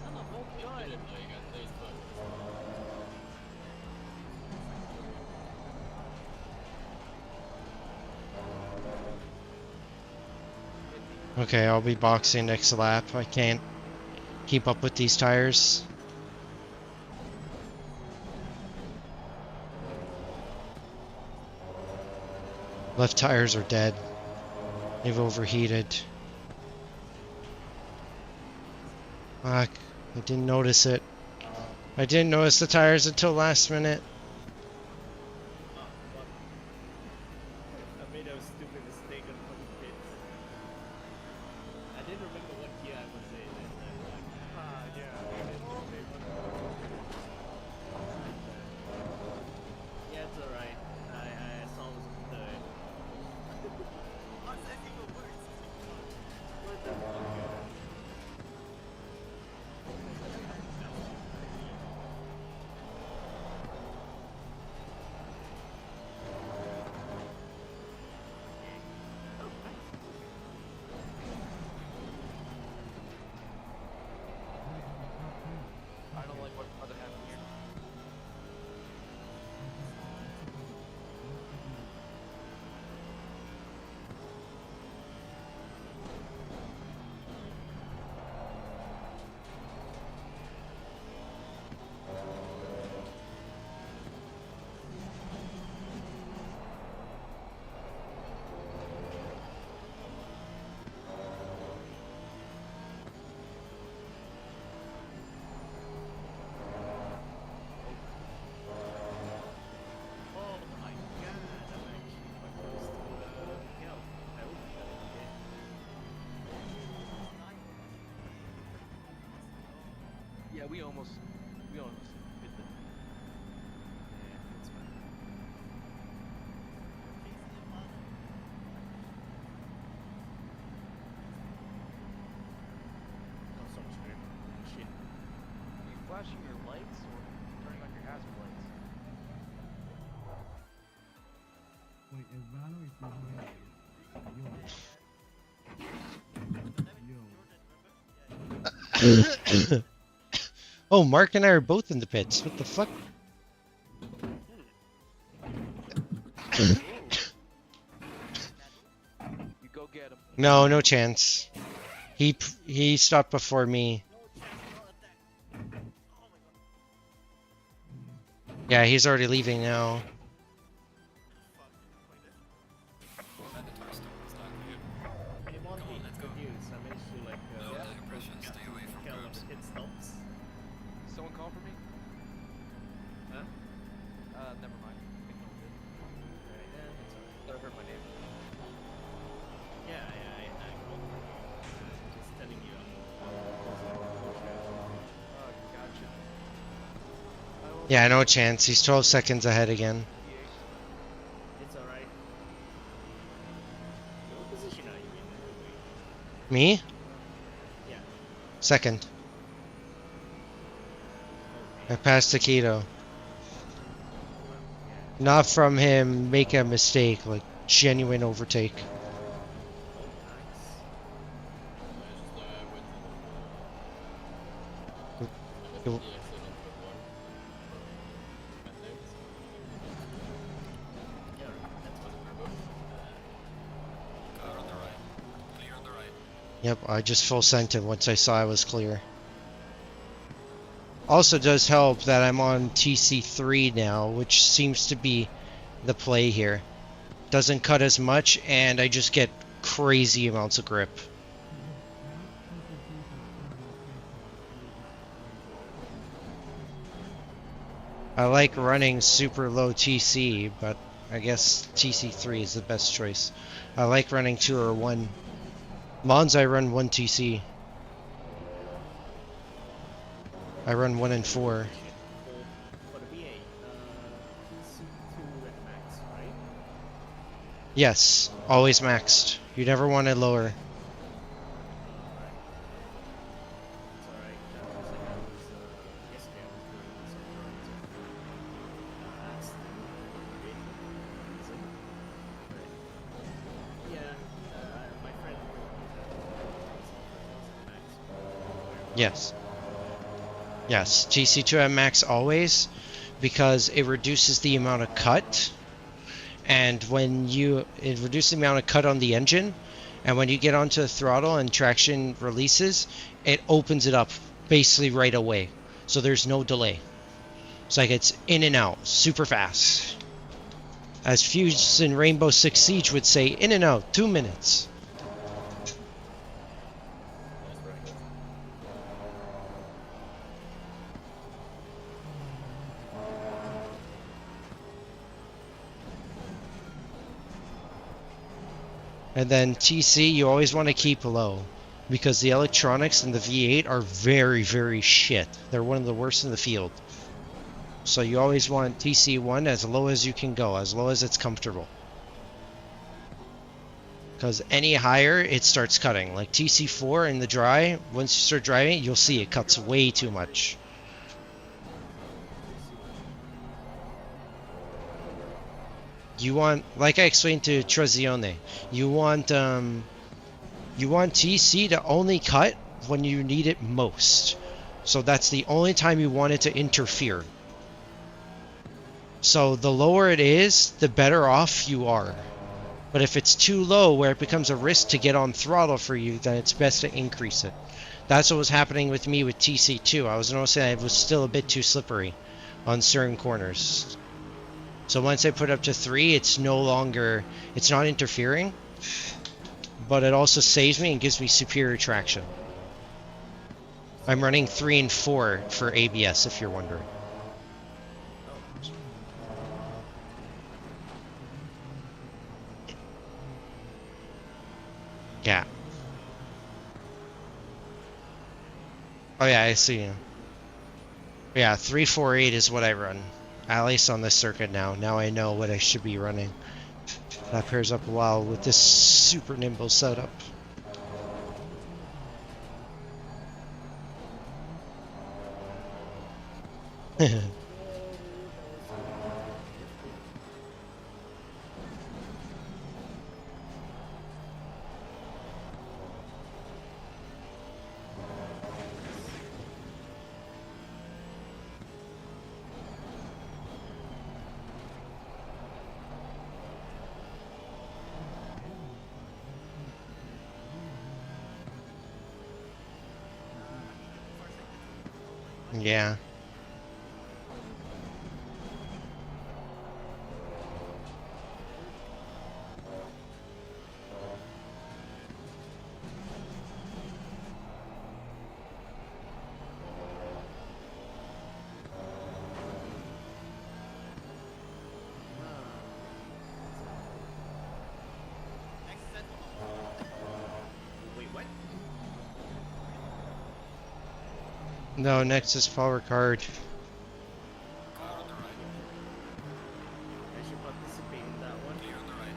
Son of a gun. Okay, I'll be boxing next lap. I can't keep up with these tires. Left tires are dead. They've overheated. Fuck, I didn't notice it. I didn't notice the tires until last minute. I made a stupid mistake on fucking pits. I didn't remember what gear I was in, and I'm like, yeah, yeah, it's alright. I saw this on third. What's that even worse? What the fuck? I don't like what's about to happen here. we almost hit the. Oh, so much grip. Shit. Are you flashing your lights or turning on your hazard lights? Wait, if Valo is behind you. Yo. Oh, Mark and I are both in the pits. What the fuck? You go get him. No, no chance. He stopped before me. Yeah, he's already leaving now. Someone call for me? Huh? Never mind. Never heard my name. Yeah, I called. Just telling you. Gotcha. Yeah, no chance. He's 12 seconds ahead again. It's alright. What position are you in? Me? Yeah. Second. I passed Taquito. Not from him make a mistake, like genuine overtake. You- Yep, I just full sent it once I saw I was clear. Also does help that I'm on TC3 now, which seems to be the play here. Doesn't cut as much, and I just get crazy amounts of grip. I like running super low TC, but I guess TC3 is the best choice. I like running 2 or 1. Mons I run 1 TC. I run 1 and 4. For the VA, TC2 at max, right? Yes, always maxed. You never want it lower. Yes. Yes, TC2 at max always, because it reduces the amount of cut, and it reduces the amount of cut on the engine, and when you get onto the throttle and traction releases, it opens it up basically right away, so there's no delay. It's like it's in and out, super fast. As Fuse in Rainbow Six Siege would say, in and out, 2 minutes. And then TC, you always want to keep low, because the electronics in the V8 are very, very shit. They're one of the worst in the field. So you always want TC1 as low as you can go, as low as it's comfortable. Because any higher, it starts cutting. Like TC4 in the dry, once you start driving, you'll see it cuts way too much. You want, like I explained to Trezione, you want TC to only cut when you need it most. So that's the only time you want it to interfere. So the lower it is, the better off you are. But if it's too low where it becomes a risk to get on throttle for you, then it's best to increase it. That's what was happening with me with TC2. I was noticing it was still a bit too slippery on certain corners. So once I put it up to 3, it's no longer, it's not interfering, but it also saves me and gives me superior traction. I'm running 3 and 4 for ABS, if you're wondering. Yeah. Oh yeah, I see you. Yeah, 348 is what I run. At least on this circuit now. Now I know what I should be running. That pairs up well with this super nimble setup. Yeah. Wait, what? No, next is power card. Car on the right. I should participate in that one. Clear on the right.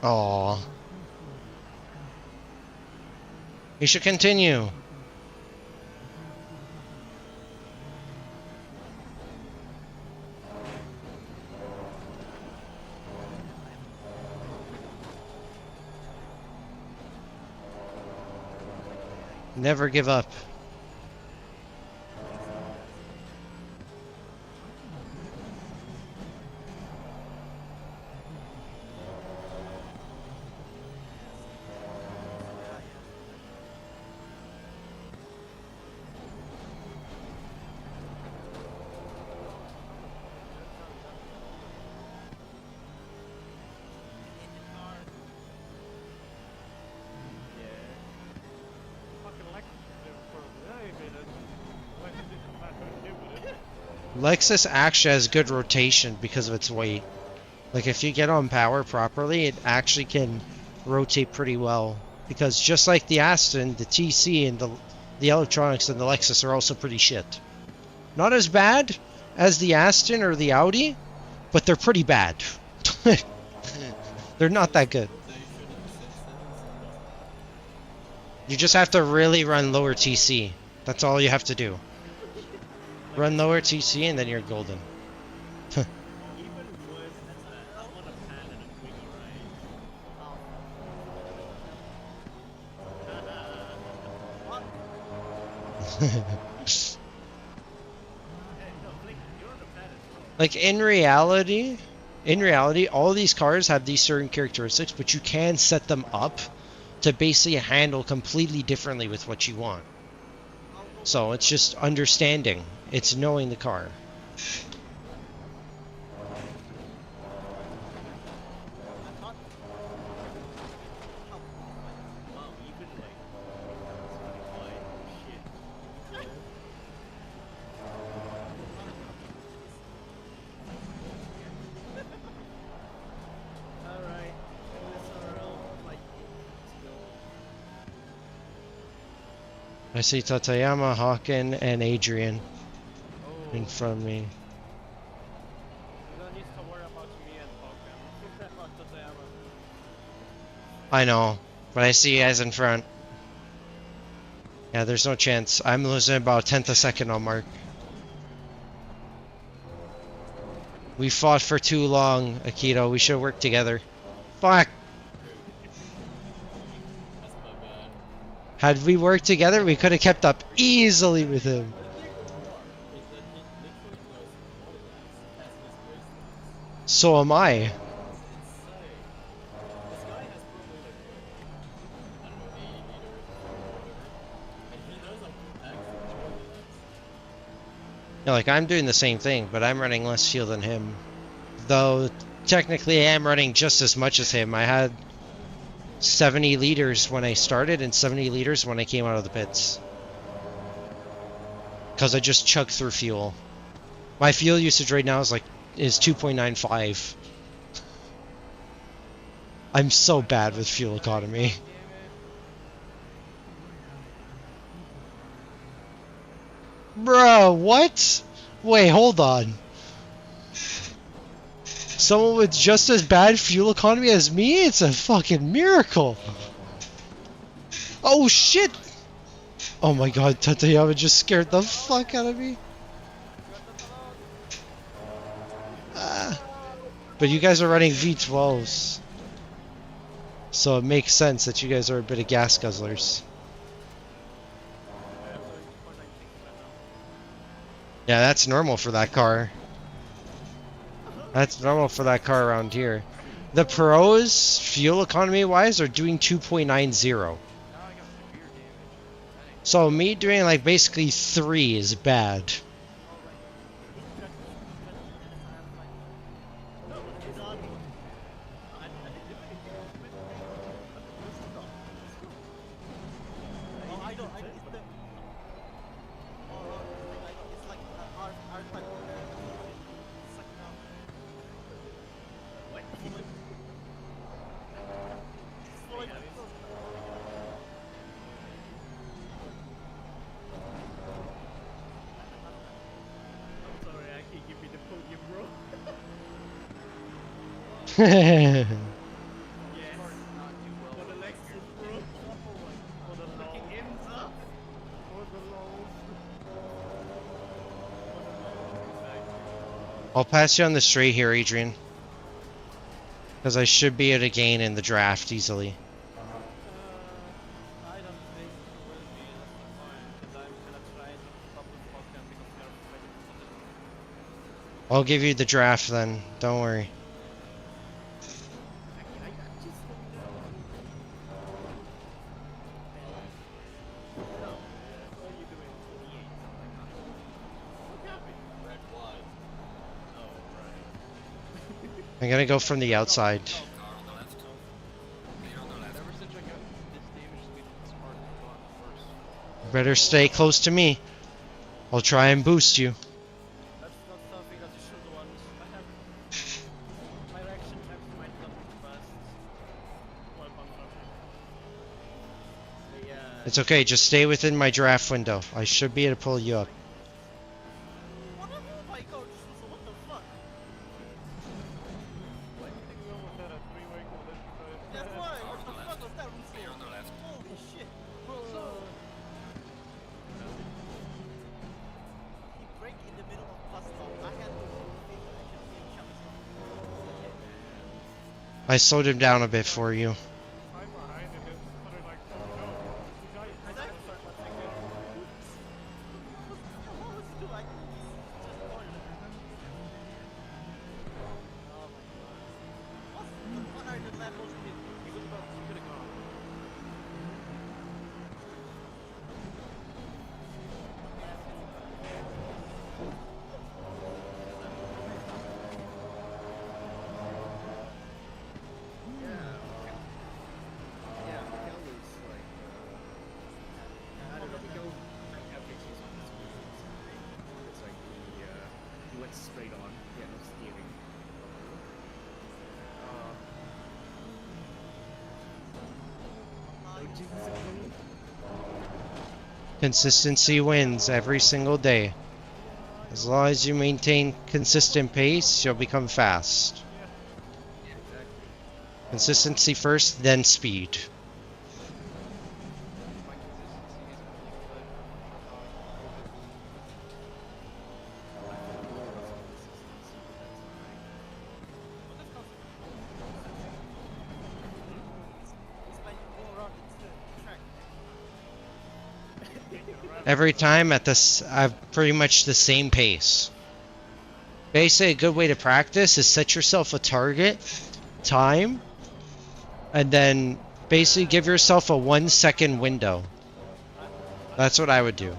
Aww. You should continue. Never give up. Lexus actually has good rotation because of its weight. Like if you get on power properly, it actually can rotate pretty well. Because just like the Aston, the TC and the electronics in the Lexus are also pretty shit. Not as bad as the Aston or the Audi, but they're pretty bad. They're not that good. You just have to really run lower TC. That's all you have to do. Run lower TC and then you're golden. Like in reality, all these cars have these certain characteristics, but you can set them up to basically handle completely differently with what you want. So it's just understanding. It's knowing the car. I see Tatayama, Hawken, and Adrian in front of me. You don't need to worry about me and Hawken. About Tatayama. I know, but I see you guys in front. Yeah, there's no chance. I'm losing about a tenth a second on Mark. We fought for too long, Akito. We should work together. Fuck! Had we worked together, we could have kept up easily with him. So am I. Yeah, like I'm doing the same thing, but I'm running less fuel than him. Though technically I am running just as much as him. I had 70 liters when I started and 70 liters when I came out of the pits. Because I just chugged through fuel. My fuel usage right now is 2.95. I'm so bad with fuel economy. Bro, what? Wait, hold on. Someone with just as bad fuel economy as me? It's a fucking miracle. Oh shit! Oh my god, Tateyama just scared the fuck out of me. But you guys are running V12s. So it makes sense that you guys are a bit of gas guzzlers. Yeah, that's normal for that car. That's normal for that car around here. The pros, fuel economy wise, are doing 2.90. So me doing like basically 3 is bad. I'll pass you on the straight here, Adrian. Because I should be able to gain in the draft easily. I'll give you the draft then, don't worry. I'm gonna go from the outside. Better stay close to me. I'll try and boost you. It's okay, just stay within my draft window. I should be able to pull you up. I slowed him down a bit for you. Consistency wins every single day. As long as you maintain consistent pace, you'll become fast. Consistency first, then speed. Every time at this, I've pretty much the same pace. Basically, a good way to practice is set yourself a target time, and then basically give yourself a 1 second window. That's what I would do.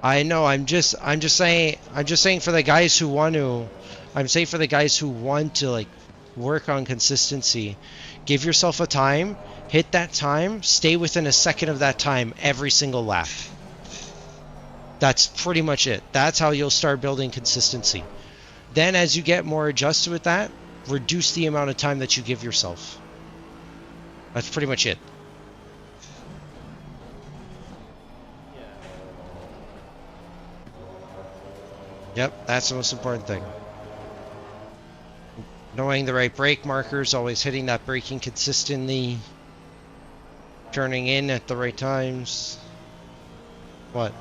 I know. I'm just saying for the guys who want to. I'm saying for the guys who want to like work on consistency. Give yourself a time, hit that time, stay within a second of that time every single lap. That's pretty much it. That's how you'll start building consistency. Then as you get more adjusted with that, reduce the amount of time that you give yourself. That's pretty much it. Yep, that's the most important thing. Knowing the right brake markers, always hitting that braking consistently, turning in at the right times. What?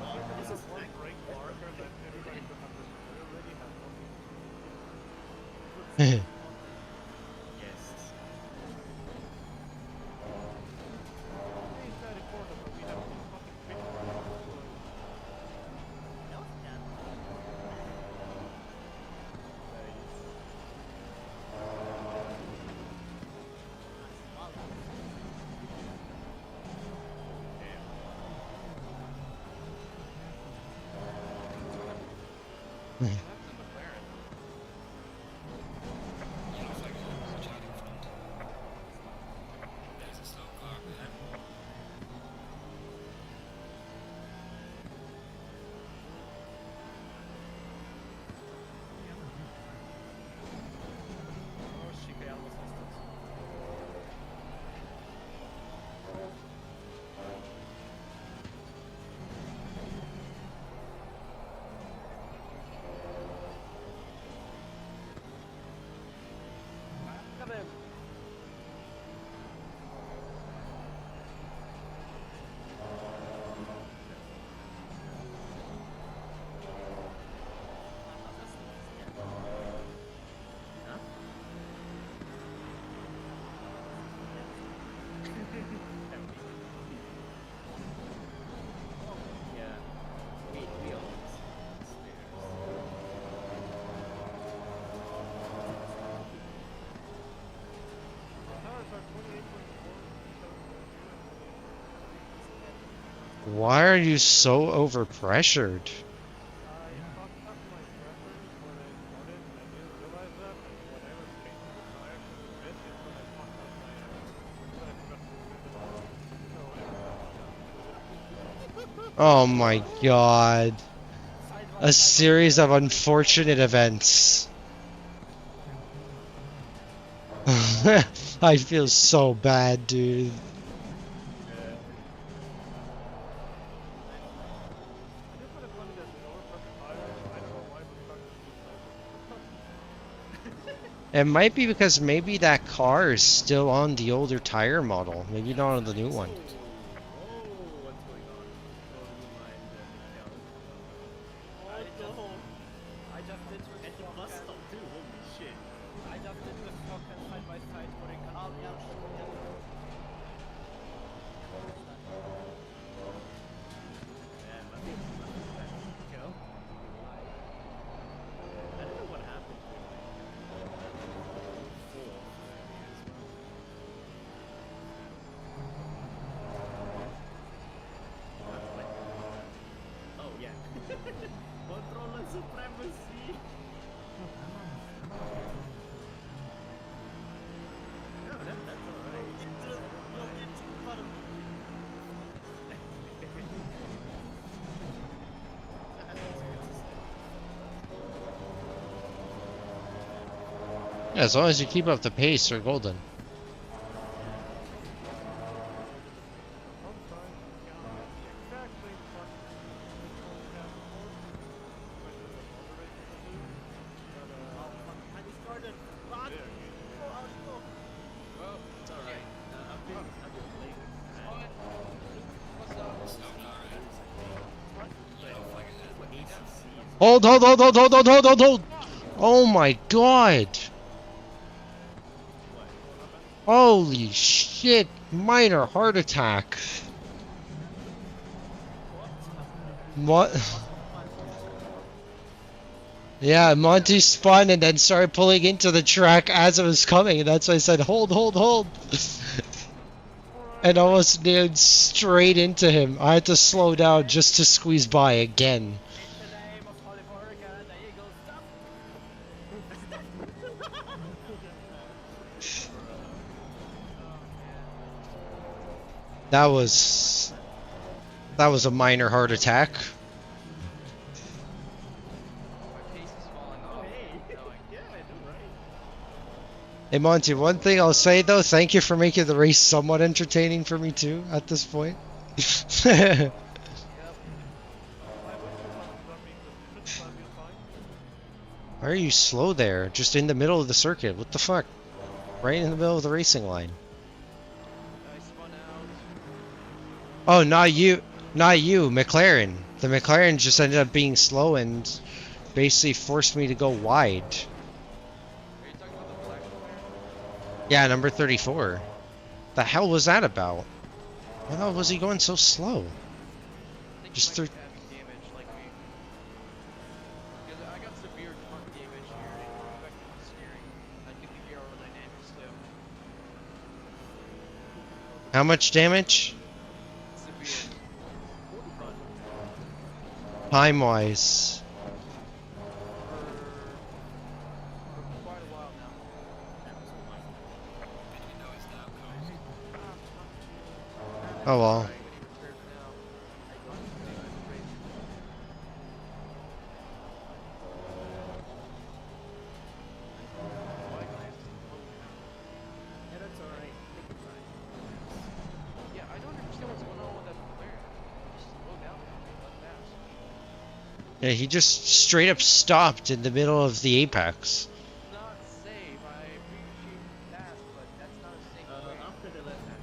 Why are you so overpressured? Oh my god. A series of unfortunate events. I feel so bad, dude. It might be because maybe that car is still on the older tire model, maybe not on the new one. Yeah, as long as you keep up the pace, you're golden. Hold. Oh my god. Holy shit, minor heart attack. What? Yeah, Monty spun and then started pulling into the track as it was coming, and that's why I said hold. And almost nailed straight into him. I had to slow down just to squeeze by again. That was a minor heart attack. My pace is falling off. Hey, Knowing. yeah, I know, right? Hey Monty, one thing I'll say though, thank you for making the race somewhat entertaining for me too at this point. Yep. I wish you hadn't done me because you should start your fine. Why are you slow there? Just in the middle of the circuit. What the fuck? Right in the middle of the racing line. I spun out. Oh, not you. Not you, McLaren. The McLaren just ended up being slow and basically forced me to go wide. Are you talking about the black McLaren? Yeah, number 34. The hell was that about? Why the hell was he going so slow? I think Just he through. might be having damage like me. Because I got severe front damage here and it affected my steering. I think the aerodynamics too. How much damage? Severe. Time wise. For quite a while now. Oh well. Yeah, that's alright. Take your time. Yeah, I don't understand what's going on with that McLaren. Just slow down now, let pass. Yeah, he just straight up stopped in the middle of the apex. Not safe. I appreciate the pass, but that's not a safe way. After the left hand.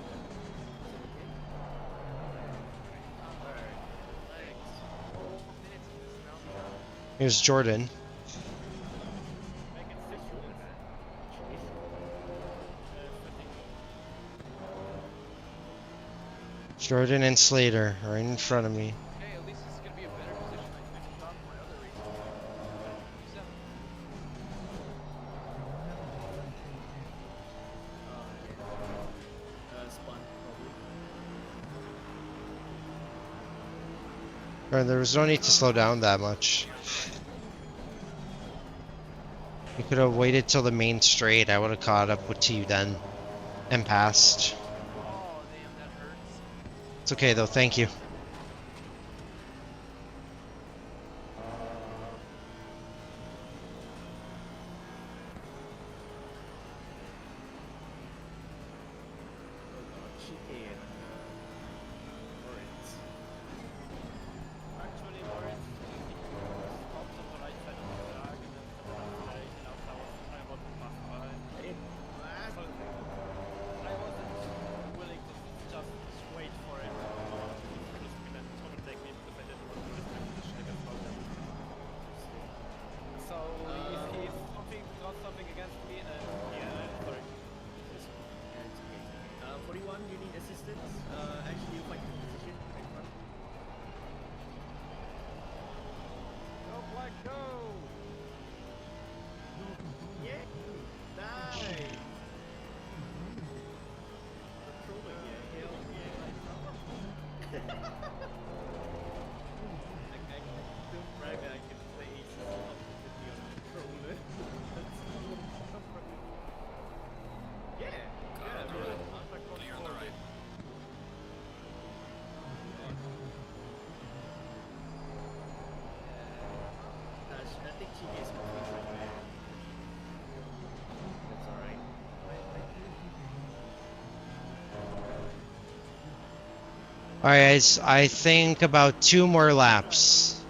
Alright. Thanks. 4 minutes in this now. Here's Jordan. Make it 6 minutes. Jordan and Slater are in front of me. Okay, at least it's gonna be a better position I finished off my other races. 27. Spun, probably. Alright, there was no need to slow down that much. You could have waited till the main straight. I would have caught up with you then. And passed. Oh, damn, that hurts. It's okay though, thank you. Chicane. Lawrence. Actually, Lawrence, stopped on the right side of the track and then the left side, and I was to pass by. Hey, last So I wasn't willing to just wait for him to spin and overtake me because I didn't want to risk my position against Logan. So if he's got something against me, yeah, sorry. Yeah, it's okay, it's okay. 41, you need assistance? Actually, you find your position right front. Go, Black, go! Yeah! Nice! Controller, yeah, hell yeah. I don't brag that I can play aces up to 50 on the controller. Yeah! Yeah, really. Clear on the right. I think she is complete right there. That's alright. Alright guys, I think about 2 more laps.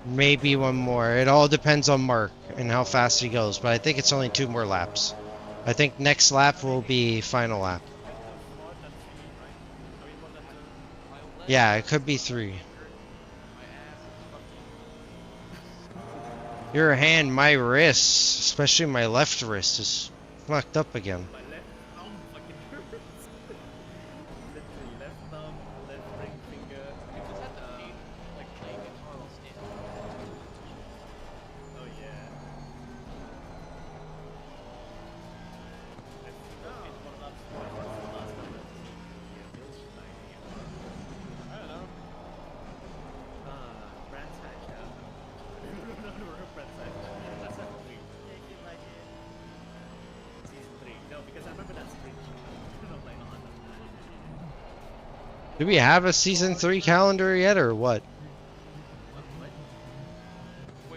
Maybe 1 more. It all depends on Mark and how fast he goes, but I think it's only 2 more laps. I think next lap will be final lap. Yeah, it could be 3. Your hand, my wrist, especially my left wrist, is fucked up again. My left thumb fucking hurts. Literally, left thumb, left ring finger. You just have to hate, like, playing guitar while standing. Oh yeah. I don't know. Brands Hatch, no, Brands Hatch. That's not weird. Yeah, you like it. Season 3. Do we have a season 3 calendar yet, or what?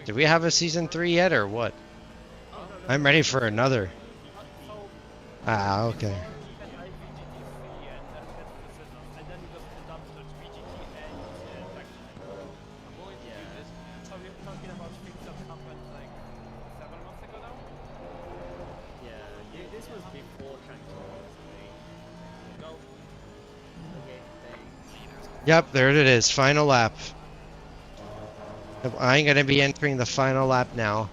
Do we have a season 3 yet, or what? I'm ready for another. Ah, okay. Even IVGT3 and that's the scissors, and then you just dumpster VGT and Traction. I'm going to do this. So we're talking about things that happened like 7 months ago now? Yeah, this was before Traction. Go. Okay, thanks. Yep, there it is. Final lap. I'm going to be entering the final lap now.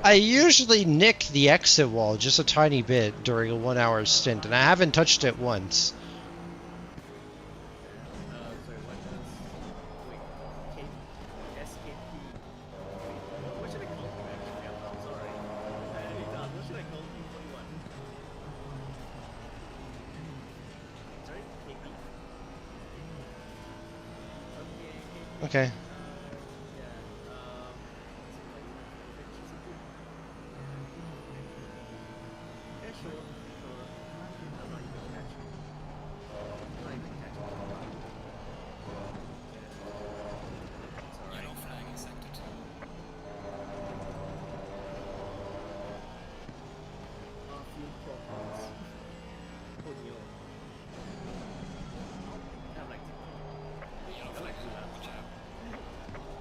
I usually nick the exit wall just a tiny bit during a 1 hour stint, and I haven't touched it once. Sorry, what does... Wait, SKP... Wait, what should I call you actually? I'm sorry. What should I call you? 41? Sorry? KP? Okay, KP. Okay. Yellow flag in sector 2. Yellow flag, watch out.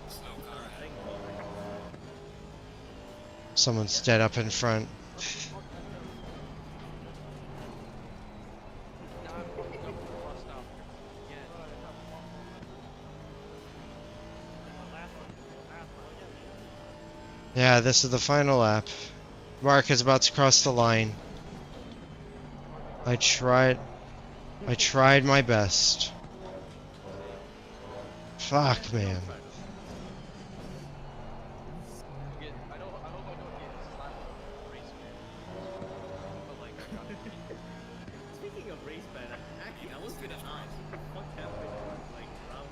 Slow car ahead. Someone's dead up in front. Yeah, this is the final lap. Mark is about to cross the line. I tried my best. Fuck, man. Speaking of race ban, actually, I was gonna ask, what happened in like round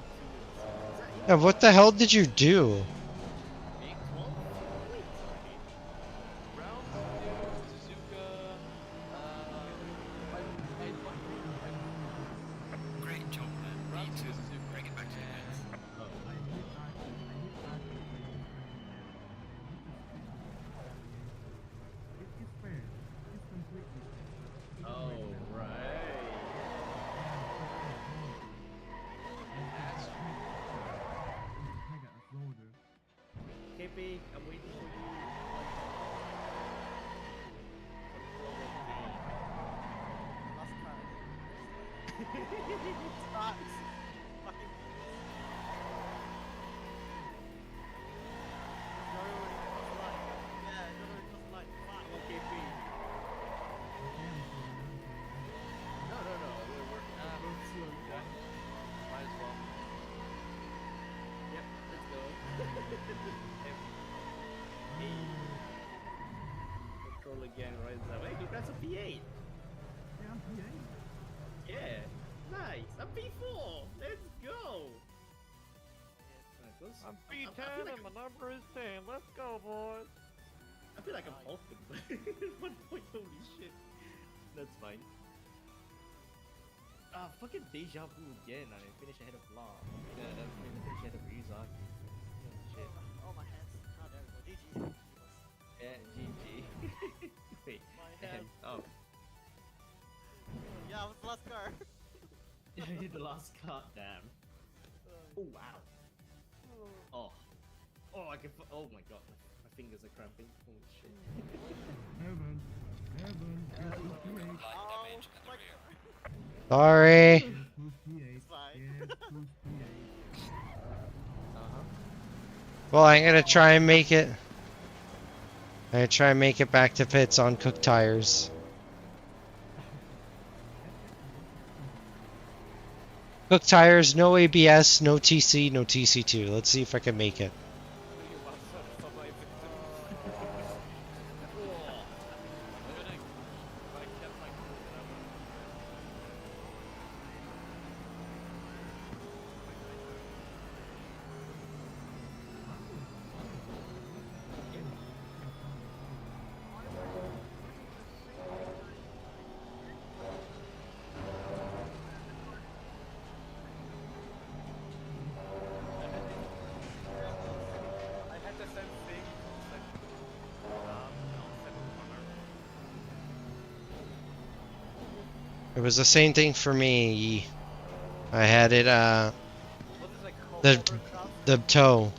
2? Yeah, what the hell did you do? Great job, man. Need to bring it back to the pits. Oh, right. KP, I'm waiting for you. Sucks. Fucking I'm on KP. No, we're might as well. Yep, let's go. Control again, right? Hey, congrats on P8. Yeah, I'm P8. Yeah, nice. I'm P4. Let's go. I'm P10 and my number is 10. Let's go, boys. I feel like I'm Hulking. 1 point, holy shit. That's fine. Fucking deja vu again. I finish ahead of Law. Yeah, finish ahead of Ryuzaki. Shit. Oh, my hands. Oh, there we go. GG. Yeah, GG. Wait. My hands. Oh. Yeah, I was the last car. You're the last car, damn. Oh, wow. Oh. Oh, I can. Oh my god. My fingers are cramping. Holy shit. Heaven. Light damage at the rear. Sorry. Who's P8? Fine. Yes, who's P8? Well, I'm gonna try and make it. I'm gonna try and make it back to pits on cooked tires. Cooked tires, no ABS, no TC, no TC2. Let's see if I can make it. It was the same thing for me. I had it, What is it called? the, Hovercraft? the toe.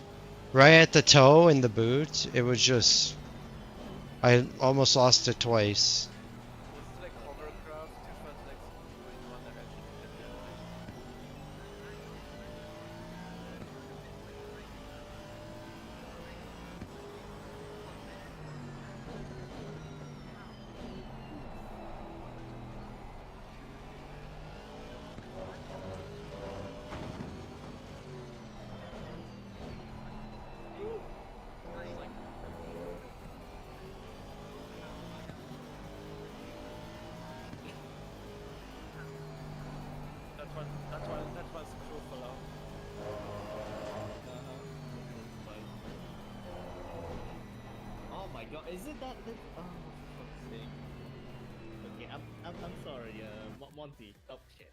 Right at the toe in the boot, it was just... I almost lost it twice. Was it like hovercraft? Two front legs in one direction and the other way? That one's true for now. Oh my god, is it that little? Oh, for fuck's sake. Okay, I'm sorry, Monty. Oh shit.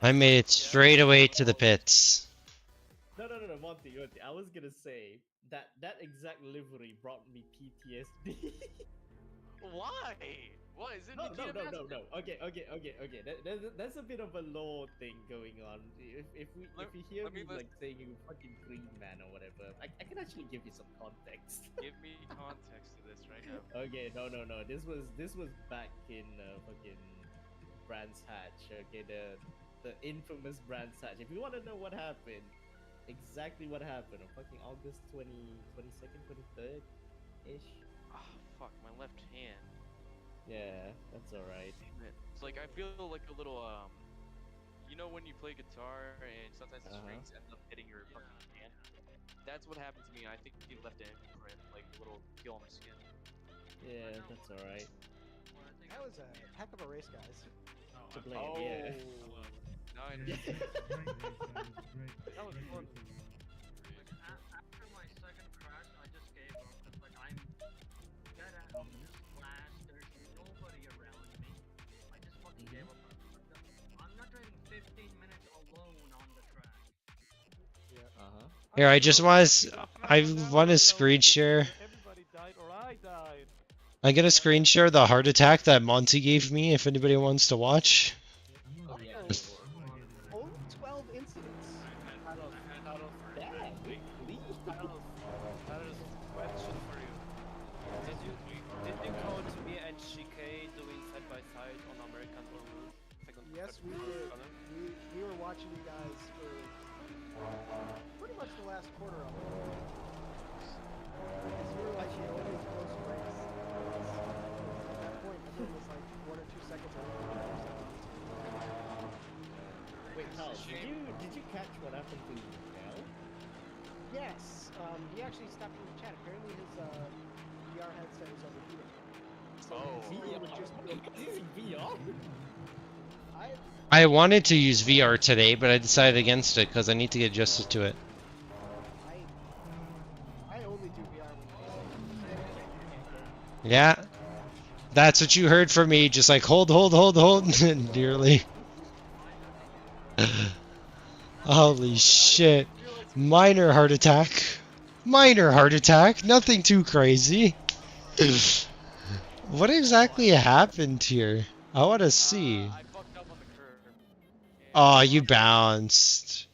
I made it straight away to the pits. No, Monty. I was gonna say that exact livery brought me PTSD. Why? Why is it? No. Okay. There's a bit of a law thing going on. If you hear me like saying you fucking green man or whatever, I can actually give you some context. Give me context to this right now. Okay, no. This was back in fucking Brands Hatch. Okay, the infamous Brands Hatch. If you want to know what happened, exactly what happened on fucking August 22nd, 23rd ish. Oh fuck, my left hand. Yeah, that's alright. It's like I feel like a little you know when you play guitar and sometimes the strings end up hitting your fucking hand? That's what happened to me. I think he left an imprint, like a little peel on my skin. Yeah, that's alright. That was a heck of a race, guys. To blame, yeah. Now I know. That was fun. After my second crash, I just gave up. Cause like I'm dead at this class. There's nobody around me. I just fucking gave up. I'm not driving 15 minutes alone on the track. Here, I want to screen share. Everybody died or I died. I get a screen share the heart attack that Monty gave me if anybody wants to watch. Only 12 incidents. Out of that, I have a question for you. Did you go to me and GK doing side by side on American or Yes, we did. We were watching you guys for pretty much the last quarter of it. Because we were like the only close race. At that point, it was like 1 or 2 seconds away. Wait, Carl, did you catch what happened to Mel? Yes, he actually stopped in the chat. Apparently his VR headset is overheating. So he was just using VR? I wanted to use VR today, but I decided against it because I need to get adjusted to it. I only do VR when Yeah, that's what you heard from me. Just like hold, dearly. Holy shit! Minor heart attack. Nothing too crazy. What exactly happened here? I want to see. I fucked up on the curve. Oh, you bounced.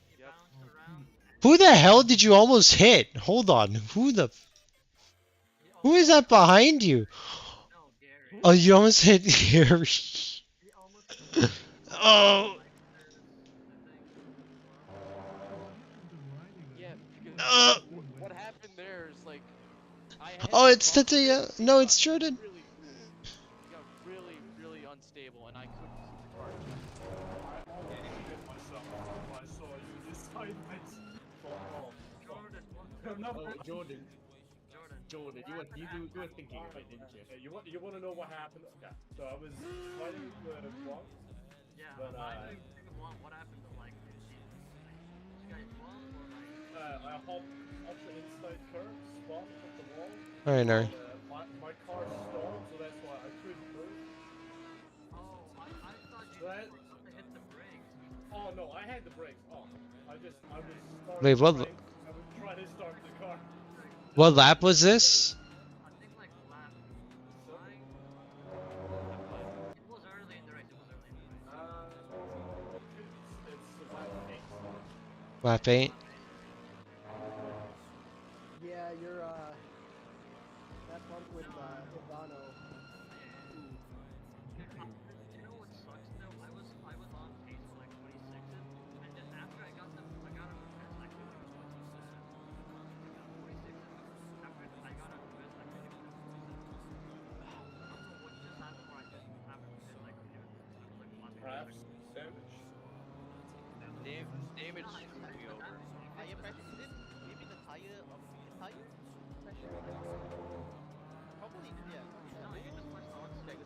Who the hell did you almost hit? Hold on. Who is that behind you? Oh, you almost hit Gary. Oh. Yeah, because what happened there is like I had Oh, it's Tatsuya. No, it's Jordan. It got really unstable and I couldn't keep the car. Jordan, you were thinking of it, didn't you? You want to know what happened? Okay, so I was fighting with Blanc. Yeah, but I didn't think of what happened to like this guy Blanc or like. I hopped up the inside curb, spun up the wall. I know. My car stalled, so that's why I couldn't move. Oh, I thought you hit the brakes. Oh no, I had the brakes. Oh, I was starting. Wait, what? I was trying to start the car. What lap was this? I think like lap 9. It was early in Lap 8. Yeah, you're that bump with Ivano. You know what sucks though? I was on pace for like 26s, and then after I got out of the pits, I couldn't avoid the 46s. After I got out of the pits, I couldn't even avoid them. I don't know what just happened where I didn't have a pit. I couldn't even. I was like flapping my Perhaps back. damage. Damage Nah, screwed me over. Tire pressure? Is it maybe the tire of the tire pressure? I don't know. Probably, yeah. No, you just press the on switch.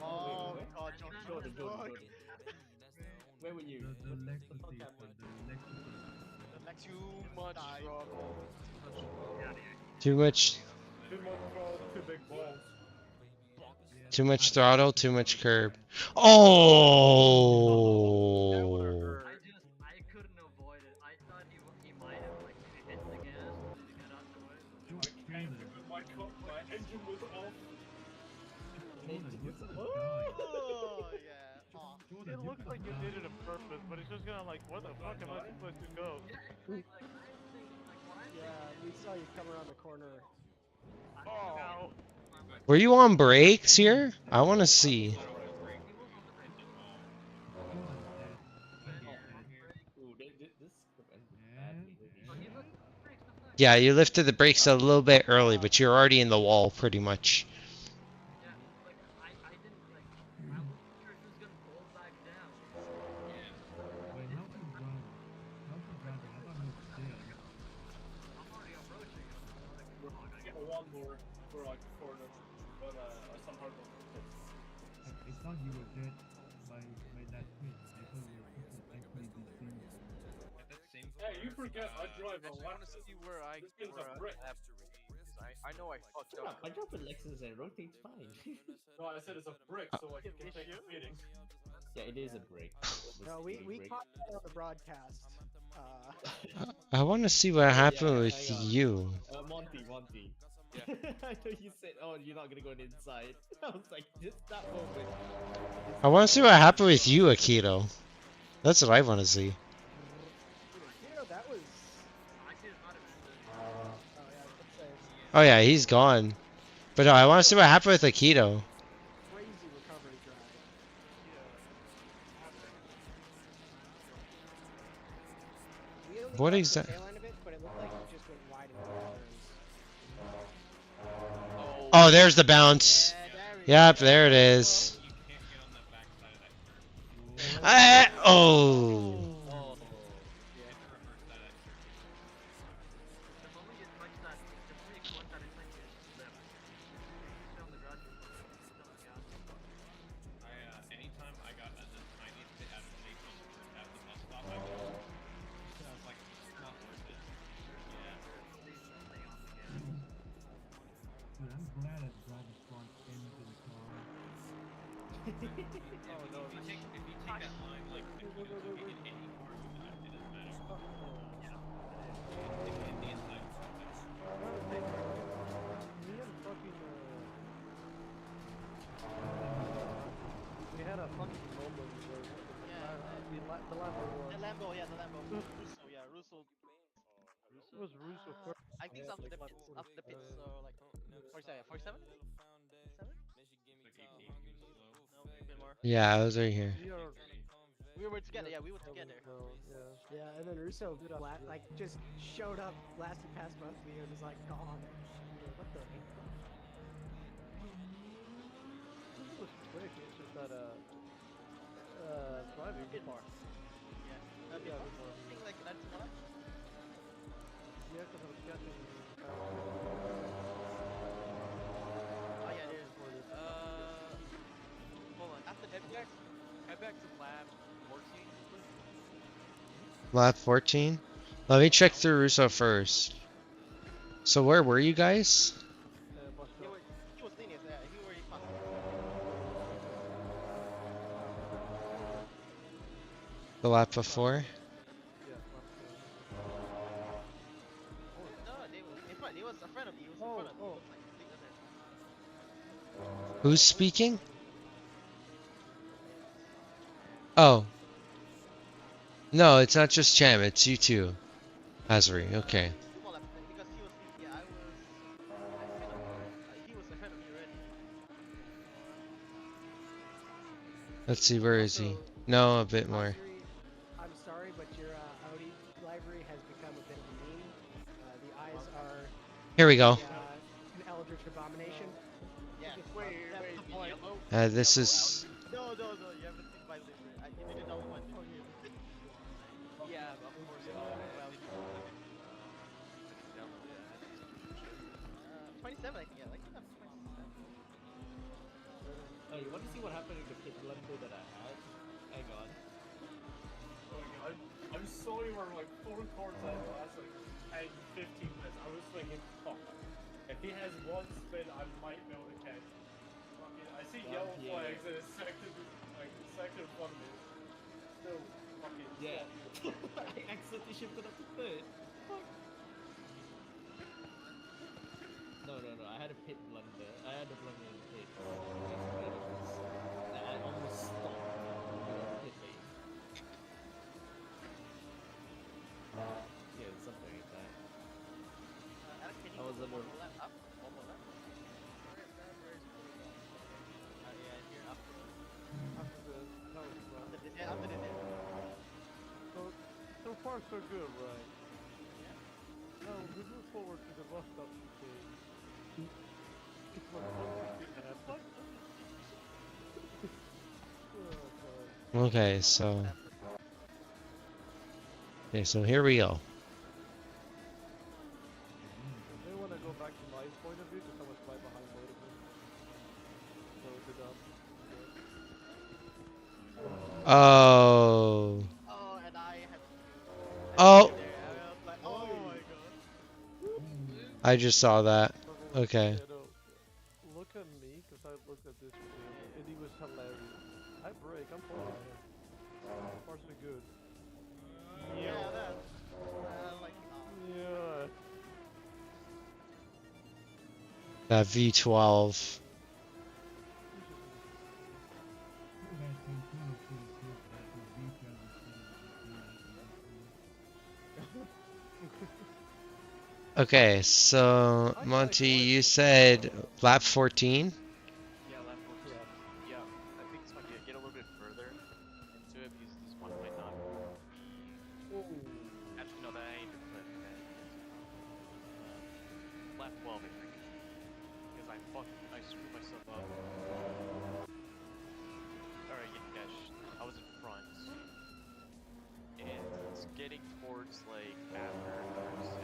Oh wait, god, Jordan. Where were you? The What Lex the fuck people, happened? the Lex people. Too much throttle. Too much. Too much throttle, too big balls. Too much throttle. Too much curb. Oh. I couldn't avoid it. I thought he might have like maybe hit the gas to get out the way. I came to with my engine was off. Oh yeah. Oh. Jordan, It looks like you did it on purpose, but it's just gonna like, what the fuck am I supposed to go? Yeah, we saw you come around the corner. Oh. Were you on brakes here? I want to see. Ooh, this could end badly. Yeah, you lifted the brakes a little bit early, but you're already in the wall pretty much. Yeah, like I didn't like. I wasn't sure if he was gonna pull back down. Wait, how's he driving? How's he driving? I thought he was dead. I'm already approaching him. Get one more for like a corner, but I somehow don't hit. I thought you were dead by that hit. I thought you were actually deceived. Hey, you forget I drive a want to Lexus. see where I This thing's a brick. have to read. I know I fucked Shut up. up, I drove a Lexus and rotates fine. No, I said it's a brick, so I can take a beating. Yeah, it is a break. No, we caught that on the broadcast. I want to see what happened Yeah, with hang on. you. Monty. I know you said, oh, you're not gonna go inside. I was like, just that moment. I want to see what happened with you, Akito. That's what I want to see. You know, that was. Oh yeah, he's gone. But no, I want to see what happened with Akito. Crazy recovery drive. We only What caught is the that? tail end of it, but it looked like it just went wide into turns. Oh, there's the bounce. Yep, there it is. Oh. Anytime I got the tiniest bit out of shape at the bus stop, I was like, it's not worth it. Dude, I'm glad I drive a front engine car. Oh no, if you take that line, like, you can hit any car with that, it doesn't matter. If you hit the inside, it's not there. We had a fucking moment where the Lambo was. The Lambo, yeah, the Lambo. Russo, yeah, Russo. It was Russo first. I think it's after the pits, so like 47, 47? 7? No, maybe a bit more. Yeah, I was right here. We were together, yeah, we were together. Yeah, and then Russo like just showed up, blasted past both of you, and was like gone. What the heck? It was quick, it's just that driving Bit more. Yeah. A bit more. I think like that's more. Yeah, because I was catching. Oh yeah, there's. Hold on. After that, Head back to lab 14. Lap 14. Let me check through Russo first. So where were you guys? he was linear, yeah, he already passed. The lap before? No, he was a friend of you. He was in front of you. Like, Who's speaking? Oh. No, it's not just Cham, it's you too. Azri, okay. Two more laps because he was. Yeah, I was ahead of him. He was ahead of me already. Let's see, where is he? No, a bit more. Osri, I'm sorry, but your Audi livery has become a bit of a meme. The eyes are Here we go. an eldritch abomination. Yeah. Wait, That's wait, the the point. yellow? This is... No, no, no. You haven't seen my livery. You didn't know one. Yeah, of course. Well, 27, I think. Yeah, like that's 27. Oh, you want to see what happened with the pit blunder that I had? Hang on. Oh my god, I'm sorry we're like 4 corners out of the last like 10, 15 minutes. I was thinking, fuck. If he has one spin, I might be able to catch. Fucking, I see yellow flags in a second, like second in front of me. Still fucking. Yeah. I accidentally shifted up to third. Fuck. No, I had a pit blunder. I had a blunder in the pit. I almost stopped in the pit lane. Yeah, something like that. Alex, can you I was go under... one more lap up? One more lap? Where is that? Yeah, here after this. After this, yeah, after this. So far so good, right? Now we move forward to the bus stop today. It's my Okay, so... Okay, so here we go. They want to go back to my point of view because I was right behind both of them. So Oh. Oh, and I had. Oh. There. I was like, oh my god. I just saw that. Okay. Yeah, no, look at me because I looked at this and he was hilarious. I break, I'm fine. So far so good. Yeah, that's like. Yeah. That V12. Okay, so Monty, you said lap 14? Yeah, lap 14. Yeah, I think this might get a little bit further into it because this one might not be. Actually, no, that ain't the clip. Lap 12, I think. Because I screwed myself up. Alright, yeah, I was in front. And it's getting towards, like, after 36.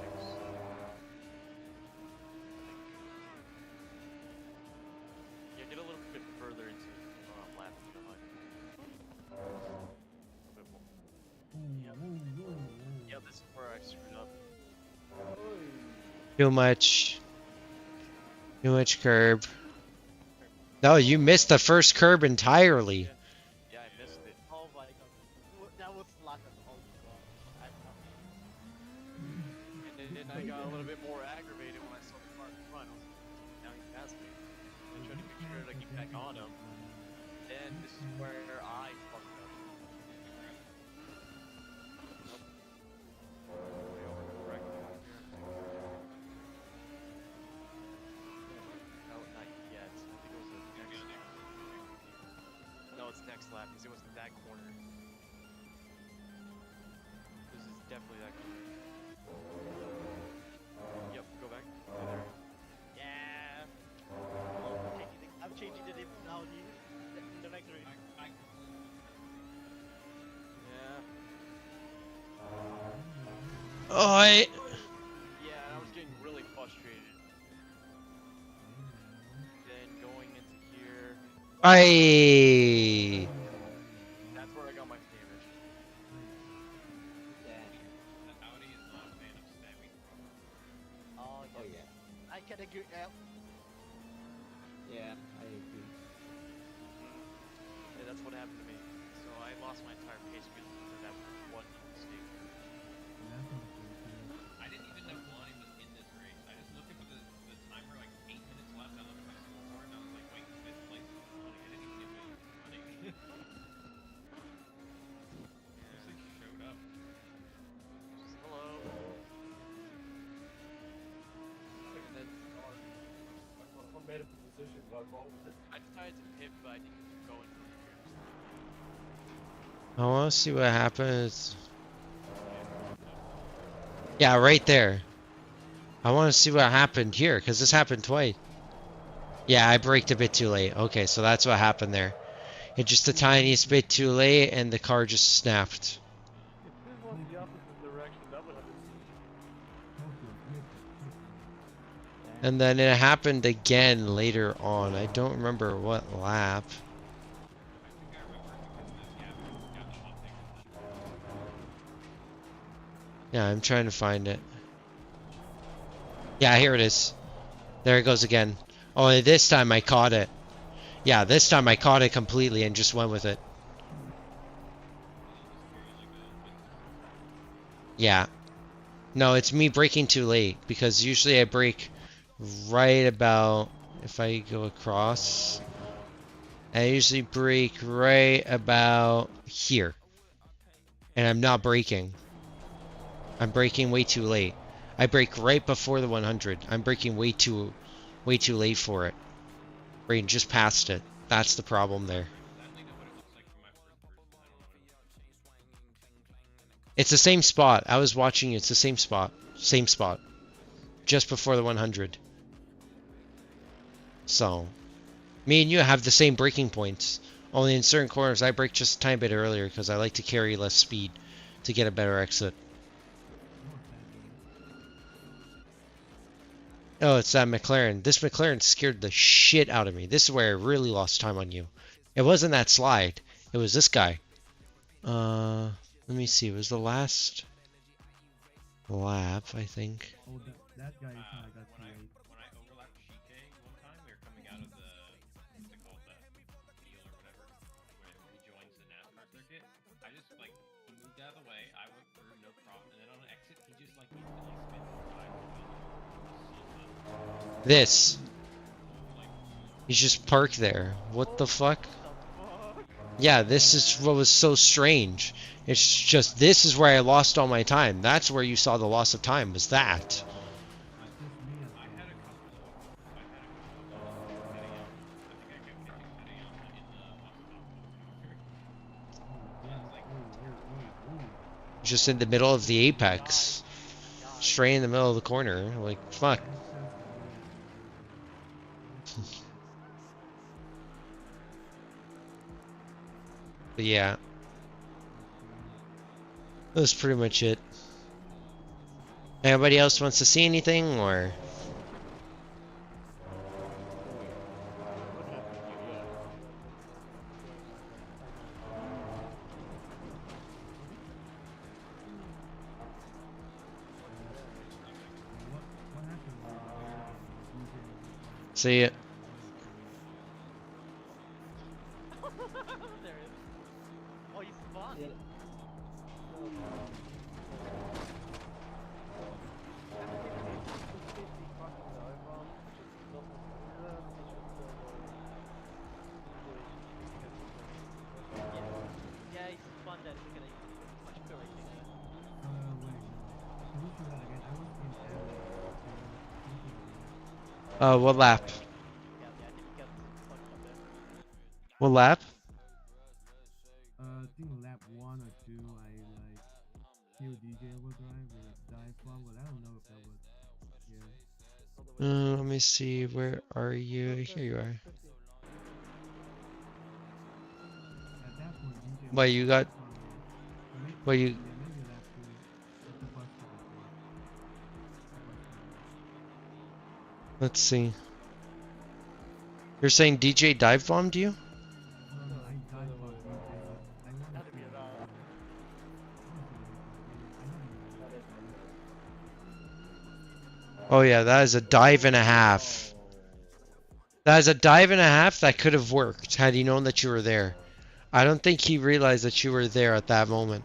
Yeah, get a little bit further into lap if you don't mind. A bit more. Yeah, this is where I screwed up. Too much. Too much curb. No, you missed the first curb entirely. Yeah, I missed it. Oh my god. That was luck. Oh god. And then I got a little bit more aggravated when I saw the car in front. I was like, now he passed me. I tried to make sure to get back on him. And this is where I fucked up. No, not yet. I think it was the next lap. No, it's next lap because it was that corner. This is definitely that corner. Yep, go back. There. Yeah. I'm changing the name now, dude. The next race. Yeah. Oi. Yeah, I was getting really frustrated. Then going into here. Aye. That's where I got my damage. Oh yeah. I can agree. Yeah, I agree. Yeah, that's what happened to me. So I lost my entire pace because of that one mistake. I didn't even know Lonnie was in this race. I just looked at the timer like 8 minutes left. I looked at my score and I was like, wait, 5th place is Lonnie. I didn't even get my money. This thing showed up. I decided to pivot, but I didn't go into the trips. I want to see what happens. Yeah, right there. I want to see what happened here, because this happened twice. Yeah, I braked a bit too late. Okay, so that's what happened there. It just the tiniest bit too late, and the car just snapped. If this was the opposite direction, that would have been me. And then it happened again later on. I don't remember what lap. Yeah, I'm trying to find it. Yeah, here it is. There it goes again. Only this time I caught it. Yeah, this time I caught it completely and just went with it. Yeah. No, it's me braking too late, because usually I brake right about, if I go across, I usually brake right about here. And I'm not braking. I'm braking way too late. I brake right before the 100. I'm braking way too late for it. Braking just past it. That's the problem there. It's the same spot. I was watching you. It's the same spot. Same spot. Just before the 100. So, me and you have the same braking points. Only in certain corners I brake just a tiny bit earlier because I like to carry less speed to get a better exit. Oh, it's that McLaren. This McLaren scared the shit out of me. This is where I really lost time on you. It wasn't that slide. It was this guy. Let me see. It was the last lap, I think. Oh, that guy is not that great. When I overlapped Shike one time, we were coming out of the, what's it called, the deal or whatever, where he joins the NASCAR circuit. I just, like, he moved out of the way, I went through, no problem, and then on the exit, he just, like, instantly spins by. This. He's just parked there. What the fuck? Yeah, this is what was so strange. It's just, this is where I lost all my time. That's where you saw the loss of time, was that. Just in the middle of the apex. Straight in the middle of the corner. Like, fuck. But yeah. That's pretty much it. Anybody else wants to see anything, or? See it. There it is. Oh, you spawned. Yeah. Yeah, he spawned that. Look at it. Much cooler, I think. What lap? Yeah, I think he got fucked up there. What lap? I think lap 1 or 2, I like killed DJ overdrive with a dive bomb, but I don't know if that was, yeah. Let me see. Where are you? Here you are. At that point, DJ What you got? What you? maybe lap 2, it's the bus to Let's see. You're saying DJ dive bombed you? no, I dive bombed DJ, but I wanted to Oh yeah, that is a dive and a half. That is a dive and a half that could have worked had he known that you were there. I don't think he realized that you were there at that moment.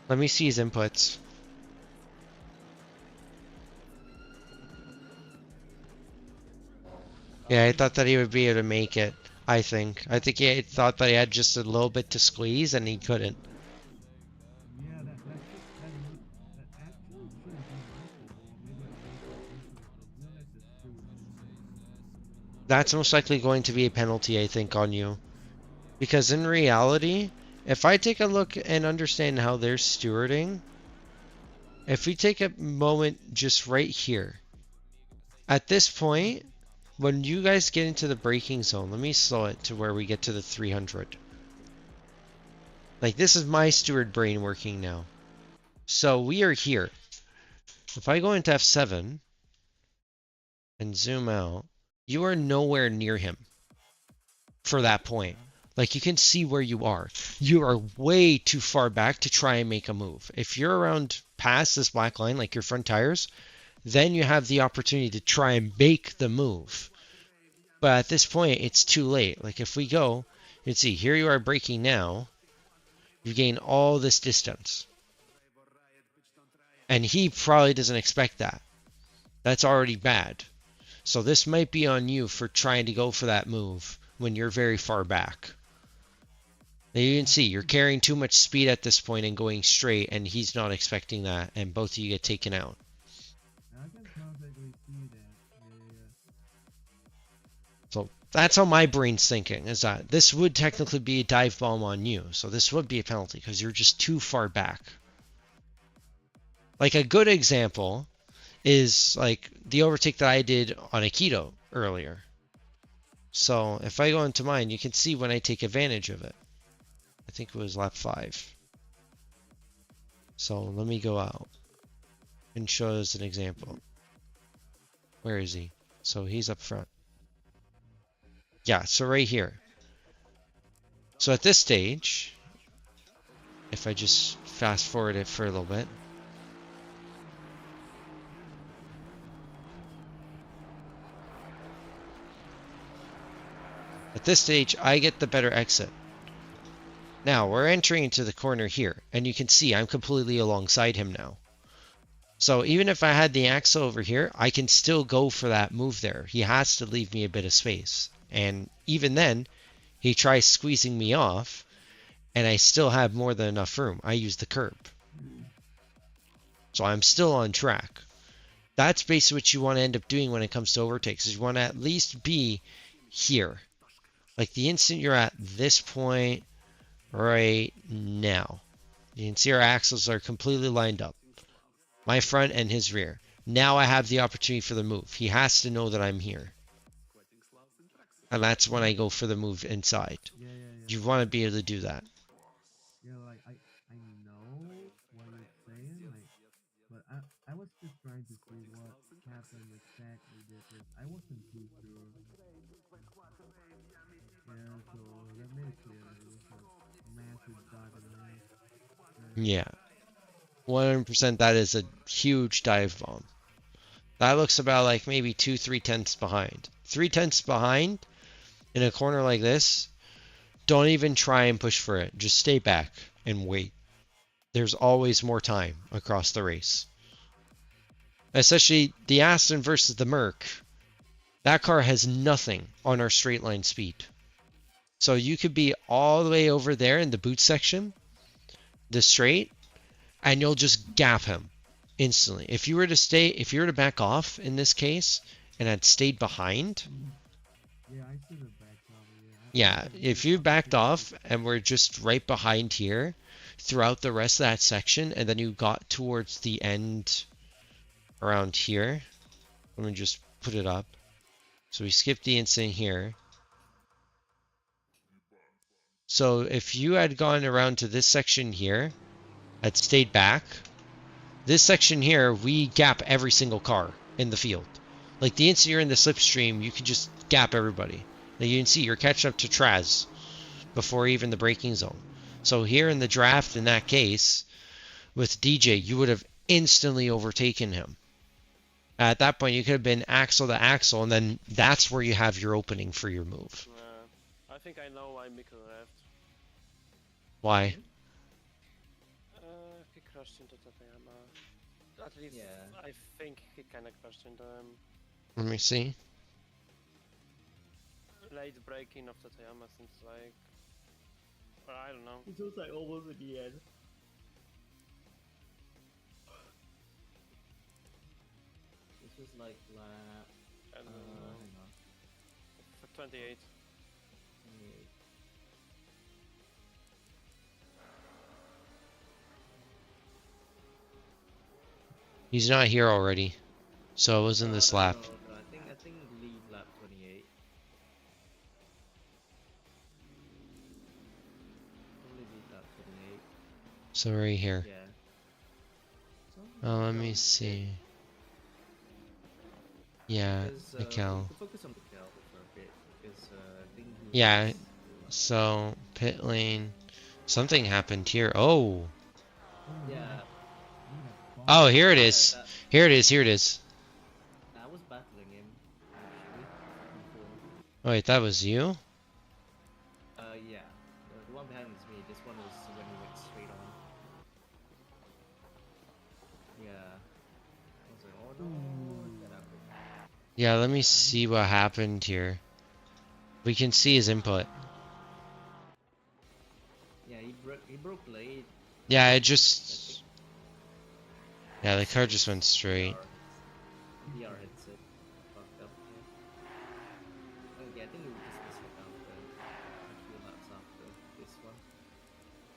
Let me see his inputs. Yeah, I thought that he would be able to make it. I think he thought that he had just a little bit to squeeze and he couldn't. yeah, that actually shouldn't be rifle, or maybe I wasted it, so let's just do it. that's most likely going to be a penalty, I think, on you. Because in reality, if I take a look and understand how they're stewarding, if we take a moment just right here, at this point, when you guys get into the braking zone, let me slow it to where we get to the 300. Like, this is my steward brain working now. So we are here. If I go into F7 and zoom out, you are nowhere near him for that point. Like, you can see where you are. You are way too far back to try and make a move. If you're around past this black line, like your front tires, then you have the opportunity to try and make the move. But at this point, it's too late. Like, if we go, you can see, here you are braking now. You gain all this distance. And he probably doesn't expect that. That's already bad. So this might be on you for trying to go for that move when you're very far back. Now you can see you're carrying too much speed at this point and going straight, and he's not expecting that, and both of you get taken out. So that's how my brain's thinking, is that this would technically be a dive bomb on you. So this would be a penalty because you're just too far back. Like a good example is like the overtake that I did on Aikido earlier. So if I go into mine, you can see when I take advantage of it. I think it was lap 5. So let me go out and show as an example. Where is he? So he's up front. Yeah, so right here. So at this stage, if I just fast forward it for a little bit. At this stage, I get the better exit. Now, we're entering into the corner here, and you can see I'm completely alongside him now. So even if I had the axle over here, I can still go for that move there. He has to leave me a bit of space. And even then, he tries squeezing me off, and I still have more than enough room. I use the curb. So I'm still on track. That's basically what you want to end up doing when it comes to overtakes, is you want to at least be here. Like the instant you're at this point right now. You can see our axles are completely lined up. My front and his rear. Now I have the opportunity for the move. He has to know that I'm here. And that's when I go for the move inside. You want to be able to do that. Yeah, like I know what you're saying, like, but I was just trying to see what happened exactly because I wasn't too sure. Yeah, so that made it clear that it was a massive dive in there. Yeah. 100% that is a huge dive bomb. That looks about like maybe 2-3 tenths behind. 3 tenths behind in a corner like this, don't even try and push for it. Just stay back and wait. There's always more time across the race. Especially the Aston versus the Merc. That car has nothing on our straight line speed. So you could be all the way over there in the boot section, the straight, and you'll just gap him instantly. If you were to back off in this case and had stayed behind, Yeah, I see the back off. yeah, if you backed off and were just right behind here throughout the rest of that section, and then you got towards the end around here, let me just put it up. So we skipped the instant here. So if you had gone around to this section here, had stayed back, this section here, we gap every single car in the field. Like the instant you're in the slipstream, you can just gap everybody. Now you can see you're catching up to Tracc before even the braking zone. So here in the draft, in that case, with DJ, you would have instantly overtaken him. At that point, you could have been axle to axle, and then that's where you have your opening for your move. I think I know why Mikkel left. Why? He crashed into Tateyama. At least I think he kinda crashed into him. Let me see. Late braking of Tateyama seems like... Well, I don't know. It was like almost at the end. This was like lap... hang on. 28. He's not here already. So it was in this lap. No, I think lead lap 28. Only lead lap 28. So right here. Yeah. Oh, let me see. Yeah, Mikel. We focus on Mikel for a bit because I think Yeah, so pit lane. Something happened here. Oh. Yeah. Oh, here it is. Here it is. Here it is. I was battling him actually before. Oh, wait, that was you? Yeah. The one behind was me. This one was when we went straight on. Yeah. I was like, oh no, that happened. Yeah, let me see what happened here. We can see his input. Yeah, he broke late. Yeah, it just... Yeah, the car just went straight. VR headset fucked up. Okay, I think we were just missing after a few laps after this one.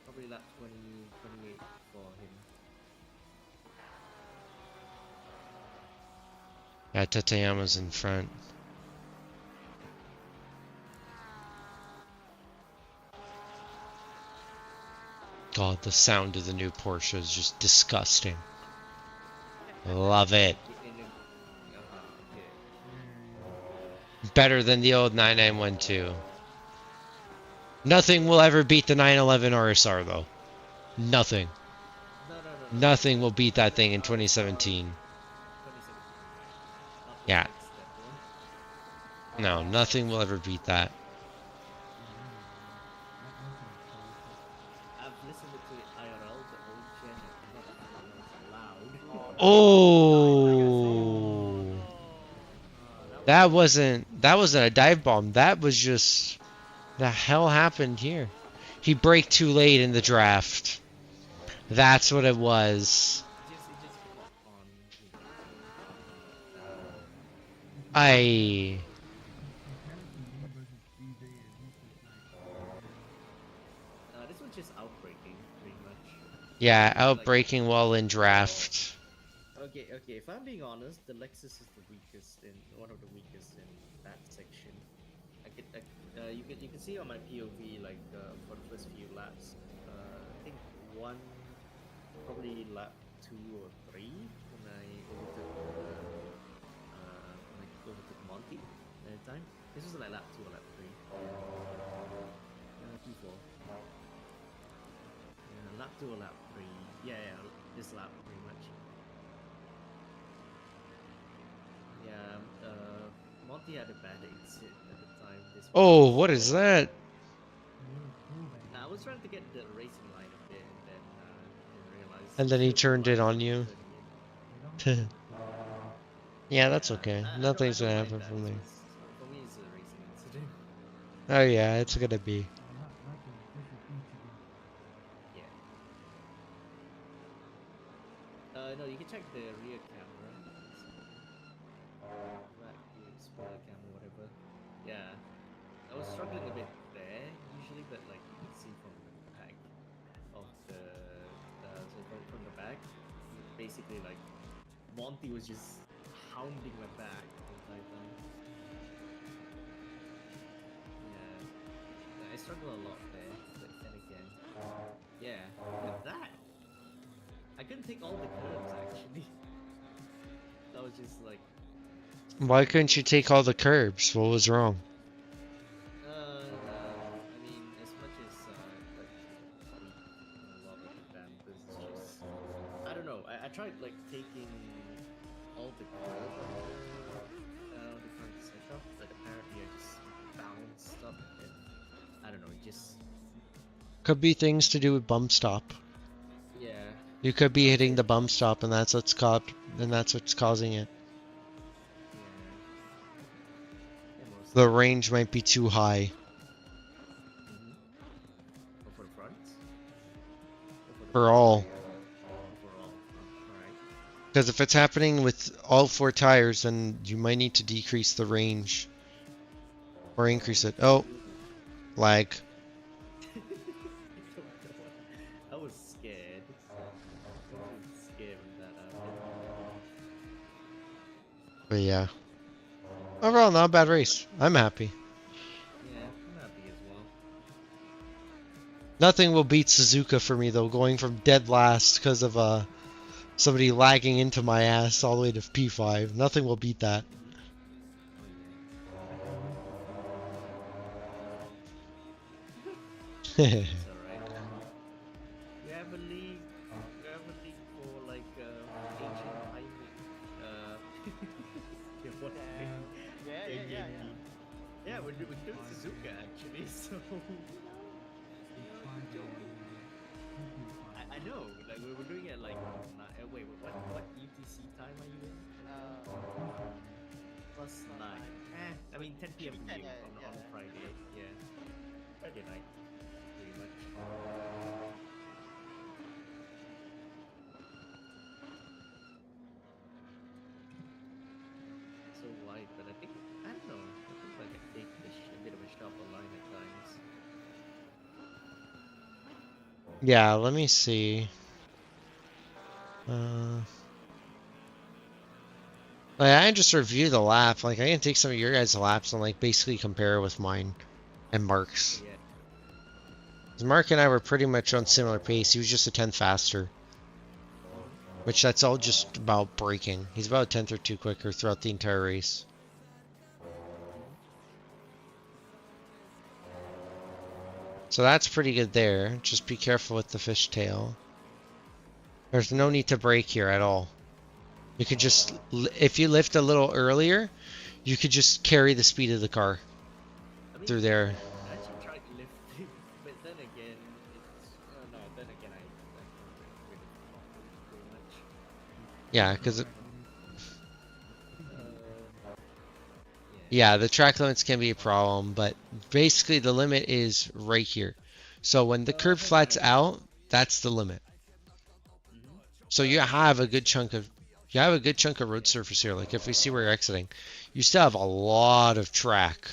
Probably lap 20, 28 for him. Yeah, Tateyama's in front. God, the sound of the new Porsche is just disgusting. Love it. Better than the old 9912. Nothing will ever beat the 911 RSR though. Nothing. Nothing will beat that thing in 2017. Yeah. No, nothing will ever beat that. I've listened to it IRL, the old gen, not loud. Oh. That wasn't a dive bomb. That was just... The hell happened here? He braked too late in the draft. That's what it was. This was just outbreaking, pretty much. Yeah, outbreaking while in draft. Okay, if I'm being honest, the Lexus is the weakest one of the weakest in that section. You can see on my POV like for the first few laps, I think probably lap 2 or 3 when I overtook Monty at the time. This was like lap 2 or lap 3. Q4. Lap 2 or lap 3. Yeah, this lap pretty much. Yeah, Monty had a bad exit at the time. Oh, what is that? I was trying to get the racing line a bit and then didn't realize. And then he turned it on you. Yeah, that's okay. Nothing's gonna happen for me. For me, it's a racing incident. Oh yeah, it's gonna be. Yeah. No, you can check the rear camera. Rear spoiler camera, whatever. Yeah. I was struggling a bit there usually, but like you can see from the back of from the back, basically like Monty was just hounding my back the entire time. Yeah, I struggle a lot there, but then again, yeah, look at that. I couldn't take all the curves actually. That was just like. Why couldn't you take all the curbs? What was wrong? I mean, as much as like a lot of the dampers, it's just I don't know. I tried like taking all the curve of the front setup, but apparently I just bounced up and I don't know. It just Could be things to do with bump stop. yeah. You could be hitting the bump stop, and that's what's causing it. The range might be too high. For the front? For all. Alright. Because if it's happening with all 4 tires, then you might need to decrease the range. Or increase it. Oh, lag. I was scared. I was scared when that happened. But yeah. Overall, not a bad race. I'm happy. Yeah, I'm happy as well. Nothing will beat Suzuka for me though, going from dead last because of somebody lagging into my ass all the way to P5. Nothing will beat that. It's alright. We have a league. We have a league for like ancient timing. Yeah, what Yeah. Yeah, we're doing Suzuka actually. So I know. Like we're doing it like wait, what UTC time are you in? Plus 9. I mean 10 p.m. for you on Friday. Yeah, Friday night, pretty much. So light, but I think I don't know. I think like a bit of a sharper line at times. Yeah, let me see. Like, I just review the lap. Like, I can take some of your guys' laps and like basically compare with mine and Mark's. Yeah. 'Cause Mark and I were pretty much on similar pace. He was just a 10th faster. Which that's all just about braking. He's about a 10th or 2 quicker throughout the entire race. So that's pretty good there. Just be careful with the fishtail. There's no need to brake here at all. You could just, if you lift a little earlier, you could just carry the speed of the car through there. I actually tried lifting, but then again, it's no. Then again, I really pretty much. Yeah, because yeah, the track limits can be a problem, but basically the limit is right here. So when the curb flats out, that's the limit. So you have a good chunk of road surface here. Like if we see where you're exiting, you still have a lot of track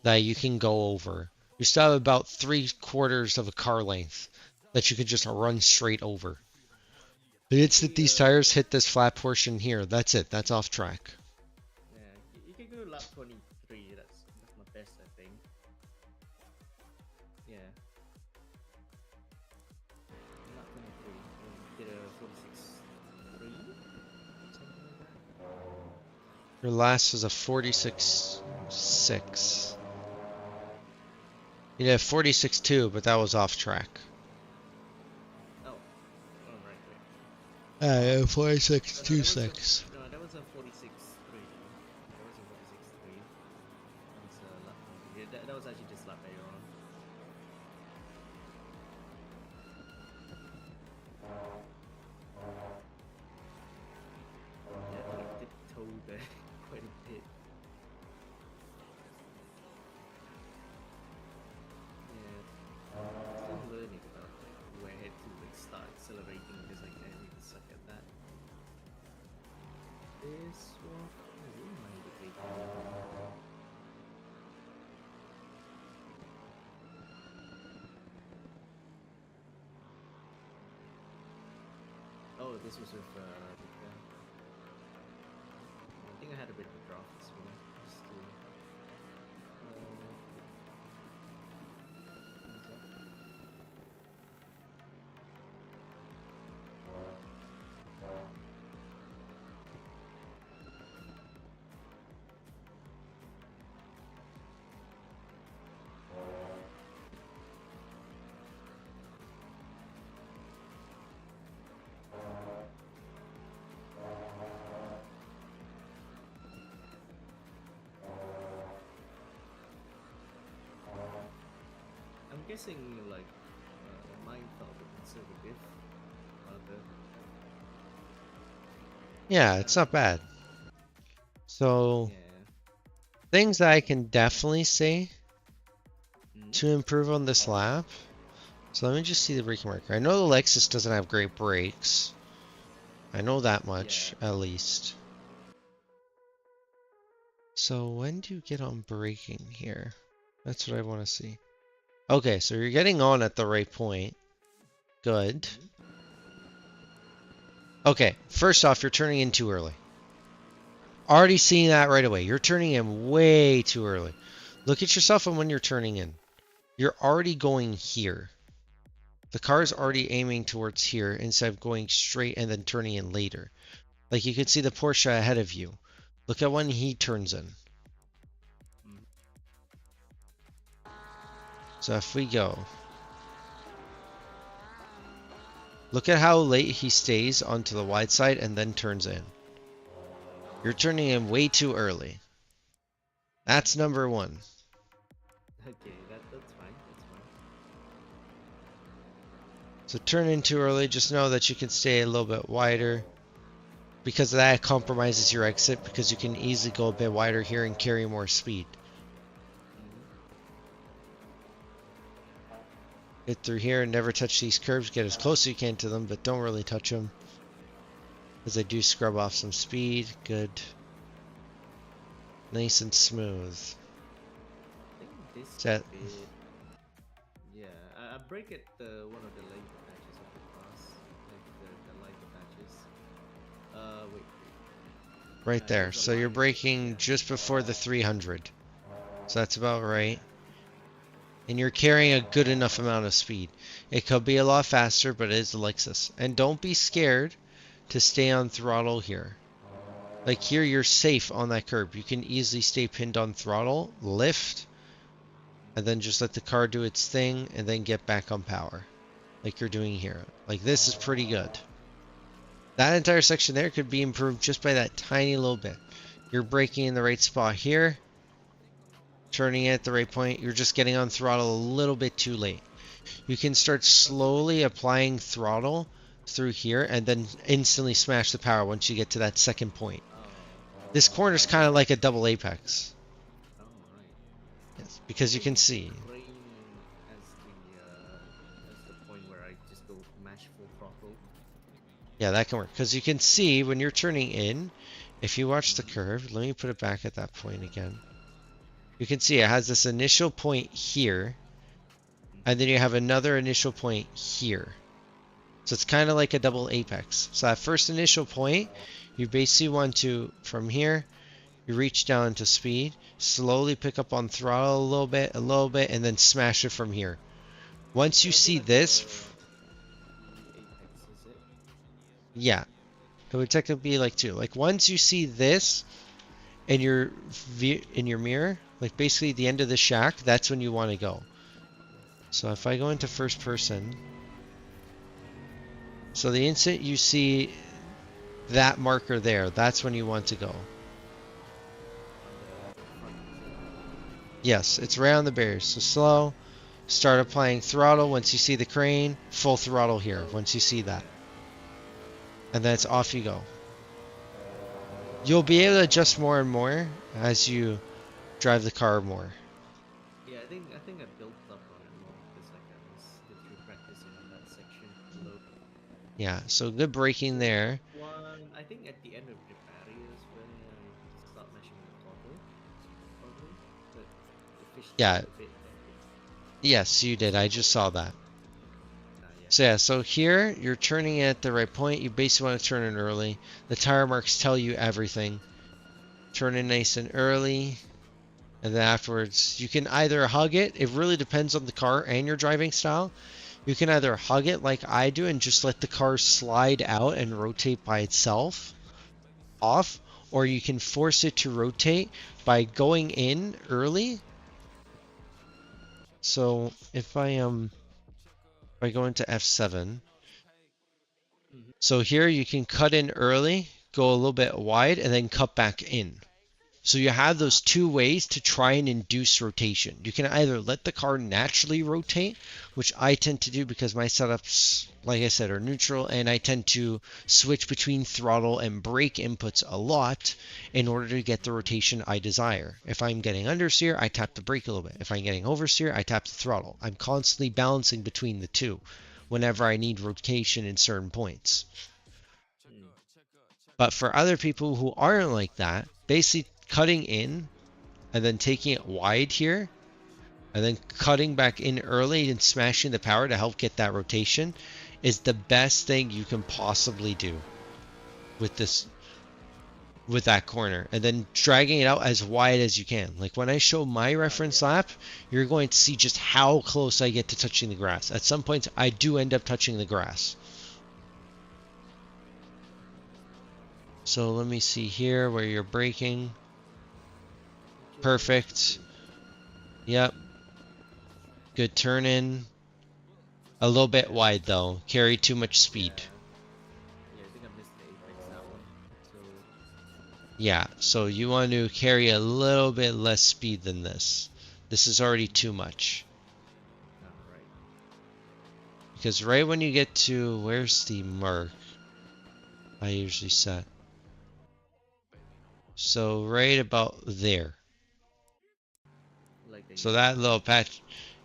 that you can go over. You still have about 3/4 of a car length that you can just run straight over. The instant these tires hit this flat portion here, that's it. That's off track. Yeah, you can go lap 23. That's my best, I think. Yeah. Lap 23. Did a 46.3, something like that. Your last was a 46.6. You did a 46.2, but that was off track. Oh, right. 46.26. No, that was a 46.3. That was a 46.3. That was lap 23. Yeah, that was actually just lap later on. Yeah, I did toe there quite a bit. Yeah, still learning about like where to like start accelerating because like I really suck at that. This one, I really mind the big Oh, this was with I think I had a bit of a draft as well. Just to, I'm guessing like mine felt a bit conservative. Yeah, it's not bad. So, things that I can definitely say to improve on this lap. So let me just see the braking marker. I know the Lexus doesn't have great brakes. I know that much, at least. So when do you get on braking here? That's what I want to see. Okay, so you're getting on at the right point. Good. Okay, first off, you're turning in too early. Already seeing that right away. You're turning in way too early. Look at yourself and when you're turning in. You're already going here. The car's already aiming towards here instead of going straight and then turning in later. Like you could see the Porsche ahead of you. Look at when he turns in. So if we go, look at how late he stays onto the wide side and then turns in. You're turning in way too early. That's number one. Okay, that's fine. That's fine. So turn in too early. Just know that you can stay a little bit wider. Because that compromises your exit because you can easily go a bit wider here and carry more speed. Get through here and never touch these curves. Get as close as you can to them, but don't really touch them. Because they do scrub off some speed. Good. Nice and smooth. I think this Set. Yeah, I break at one of the later patches of the class, like the lighter patches. Wait. Right there. So you're braking just before the 300. So that's about right. And you're carrying a good enough amount of speed. It could be a lot faster, but it is a Lexus. And don't be scared to stay on throttle here. Like here, you're safe on that curb. You can easily stay pinned on throttle, lift, and then just let the car do its thing, and then get back on power. Like you're doing here. Like this is pretty good. That entire section there could be improved just by that tiny little bit. You're braking in the right spot here. Turning at the right point. You're just getting on throttle a little bit too late. You can start slowly applying throttle through here and then instantly smash the power once you get to that second point. This corner is kind of like a double apex. Yes, because you can see. As the point where I just go mash full throttle. Yeah, that can work. Because you can see when you're turning in, if you watch the curve, let me put it back at that point again. You can see it has this initial point here, and then you have another initial point here. So it's kind of like a double apex. So that first initial point, you basically want to, from here, you reach down to speed, slowly pick up on throttle a little bit, and then smash it from here. Once you see this, yeah, it would technically be like two. Like once you see this in your mirror, like basically the end of the shack, that's when you want to go. So if I go into first person, so the instant you see that marker there, that's when you want to go. Yes, it's right on the barriers. So slow, start applying throttle once you see the crane, full throttle here once you see that. And then it's off you go. You'll be able to adjust more and more as you drive the car more. Yeah, I think I built up on it more because like I was literally practicing on that section below. Yeah, so good braking there. I think at the end of the barriers when I start mashing the throttle, probably. But the fish Yeah. a bit. Yes, you did. I just saw that. So yeah, so here you're turning at the right point. You basically want to turn in early. The tire marks tell you everything. Turn in nice and early. And then afterwards, you can either hug it. It really depends on the car and your driving style. You can either hug it like I do and just let the car slide out and rotate by itself off. Or you can force it to rotate by going in early. So if I go into F7. So here you can cut in early, go a little bit wide, and then cut back in. So you have those two ways to try and induce rotation. You can either let the car naturally rotate, which I tend to do because my setups, like I said, are neutral, and I tend to switch between throttle and brake inputs a lot in order to get the rotation I desire. If I'm getting understeer, I tap the brake a little bit. If I'm getting oversteer, I tap the throttle. I'm constantly balancing between the two whenever I need rotation in certain points. But for other people who aren't like that, basically cutting in and then taking it wide here and then cutting back in early and smashing the power to help get that rotation is the best thing you can possibly do with this, with that corner, and then dragging it out as wide as you can. Like when I show my reference lap, you're going to see just how close I get to touching the grass. At some points, I do end up touching the grass. So let me see here where you're braking. Perfect. Yep. Good turn in. A little bit wide though. Carry too much speed. Yeah, I think I missed the apex that one. So Yeah, so you want to carry a little bit less speed than this. This is already too much. right. Because right when you get to, where's the mark I usually set? So right about there. Like So that little patch,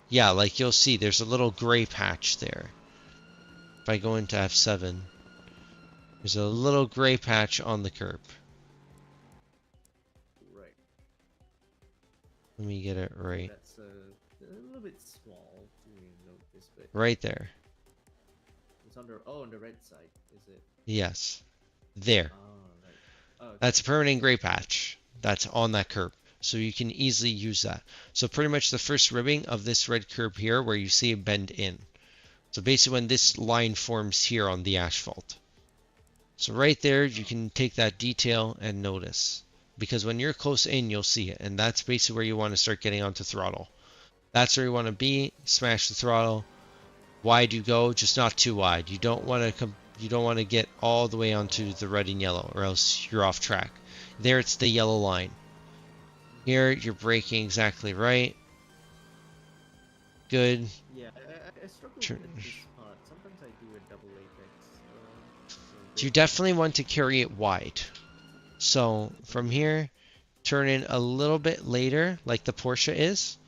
yeah, like you'll see there's a little gray patch there. If I go into F7, there's a little gray patch on the curb. Right. Let me get it right. That's a little bit small to notice, but Right there. it's on the red side, is it? Yes. There. Oh, right. Oh, okay. That's a permanent gray patch. That's on that curb. So you can easily use that. So pretty much the first ribbing of this red curb here where you see it bend in. So basically when this line forms here on the asphalt. So right there you can take that detail and notice. Because when you're close in you'll see it. And that's basically where you want to start getting onto throttle. That's where you want to be. Smash the throttle. Wide you go, just not too wide. You don't want to get all the way onto the red and yellow or else you're off track. There it's the yellow line. Here you're braking exactly right. Good. Yeah, I struggle with this part. Sometimes I do a double apex. You definitely want to carry it wide. So from here, turn in a little bit later, like the Porsche is.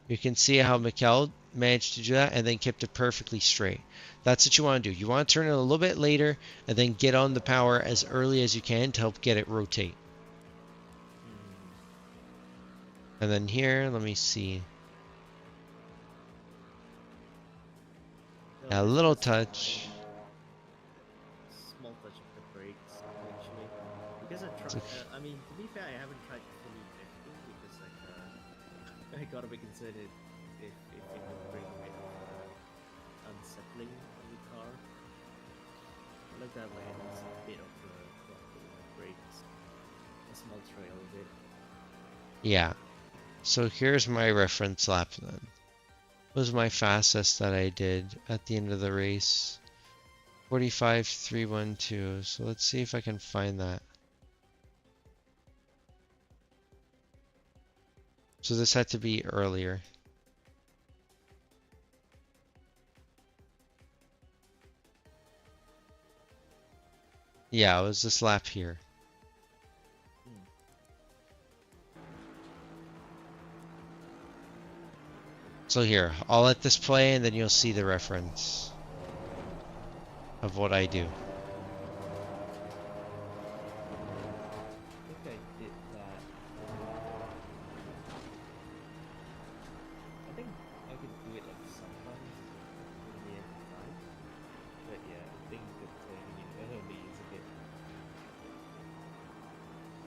You can see how Mikel managed to do that and then kept it perfectly straight. That's what you want to do. You want to turn it a little bit later and then get on the power as early as you can to help get it rotate. And then here, let me see. A little touch. Small touch of the brakes, actually. Because I mean, to be fair, I haven't tried fully lifting because I gotta be concerned if it would bring a bit of unsettling on the car. I like that way, there's a bit of the brakes, a small trail of it. Yeah. So here's my reference lap then. What was my fastest that I did at the end of the race? 45.312. So let's see if I can find that. So this had to be earlier. Yeah, it was this lap here. So here, I'll let this play and then you'll see the reference of what I do. I think I did that. I think I could do it like sometimes in the end of time. But yeah, I think that turning in early is a bit.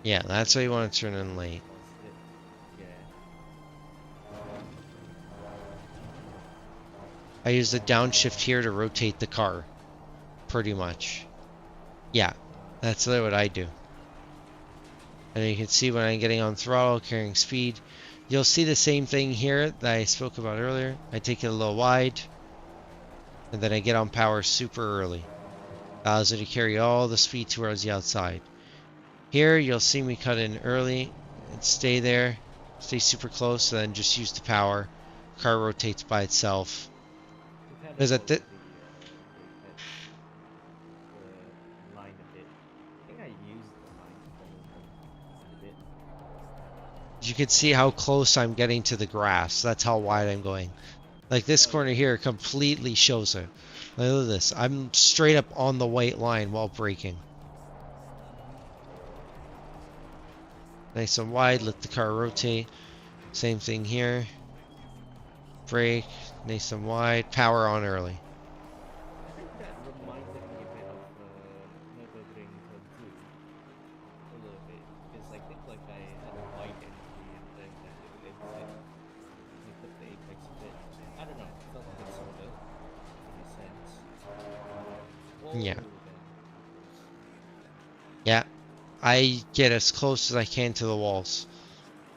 Yeah, that's why you want to turn in late. I use the downshift here to rotate the car, pretty much. Yeah, that's what I do. And you can see when I'm getting on throttle, carrying speed, you'll see the same thing here that I spoke about earlier. I take it a little wide, and then I get on power super early. Allows it to carry all the speed towards the outside. Here, you'll see me cut in early and stay there, stay super close, and then just use the power. Car rotates by itself. Is that the line a bit. I think I used the line a bit. You can see how close I'm getting to the grass. That's how wide I'm going. Like this corner here completely shows it. Look at this. I'm straight up on the white line while braking. Nice and wide, let the car rotate. Same thing here. Brake, nice and wide, power on early. I think that reminded me a bit of Nürburgring Turn 2. A little bit. Because I think like I had a wide entry and then that little exit. You put the apex a bit. I don't know. Felt a bit similar. In a sense. Yeah. Oh, Yeah. I get as close as I can to the walls.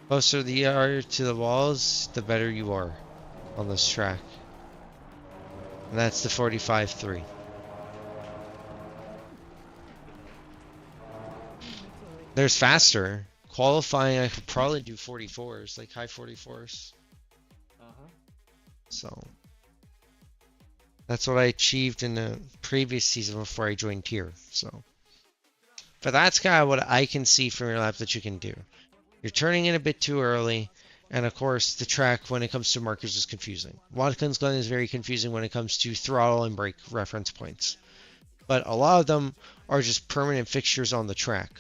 Closer you are to the walls, the better you are on this track. And that's the 45.3. There's faster. Qualifying, I could probably do 44s, like high 44s. So that's what I achieved in the previous season before I joined here. So, but that's kind of what I can see from your lap that you can do. You're turning in a bit too early, and of course the track when it comes to markers is confusing. Watkins Glen is very confusing when it comes to throttle and brake reference points, but a lot of them are just permanent fixtures on the track.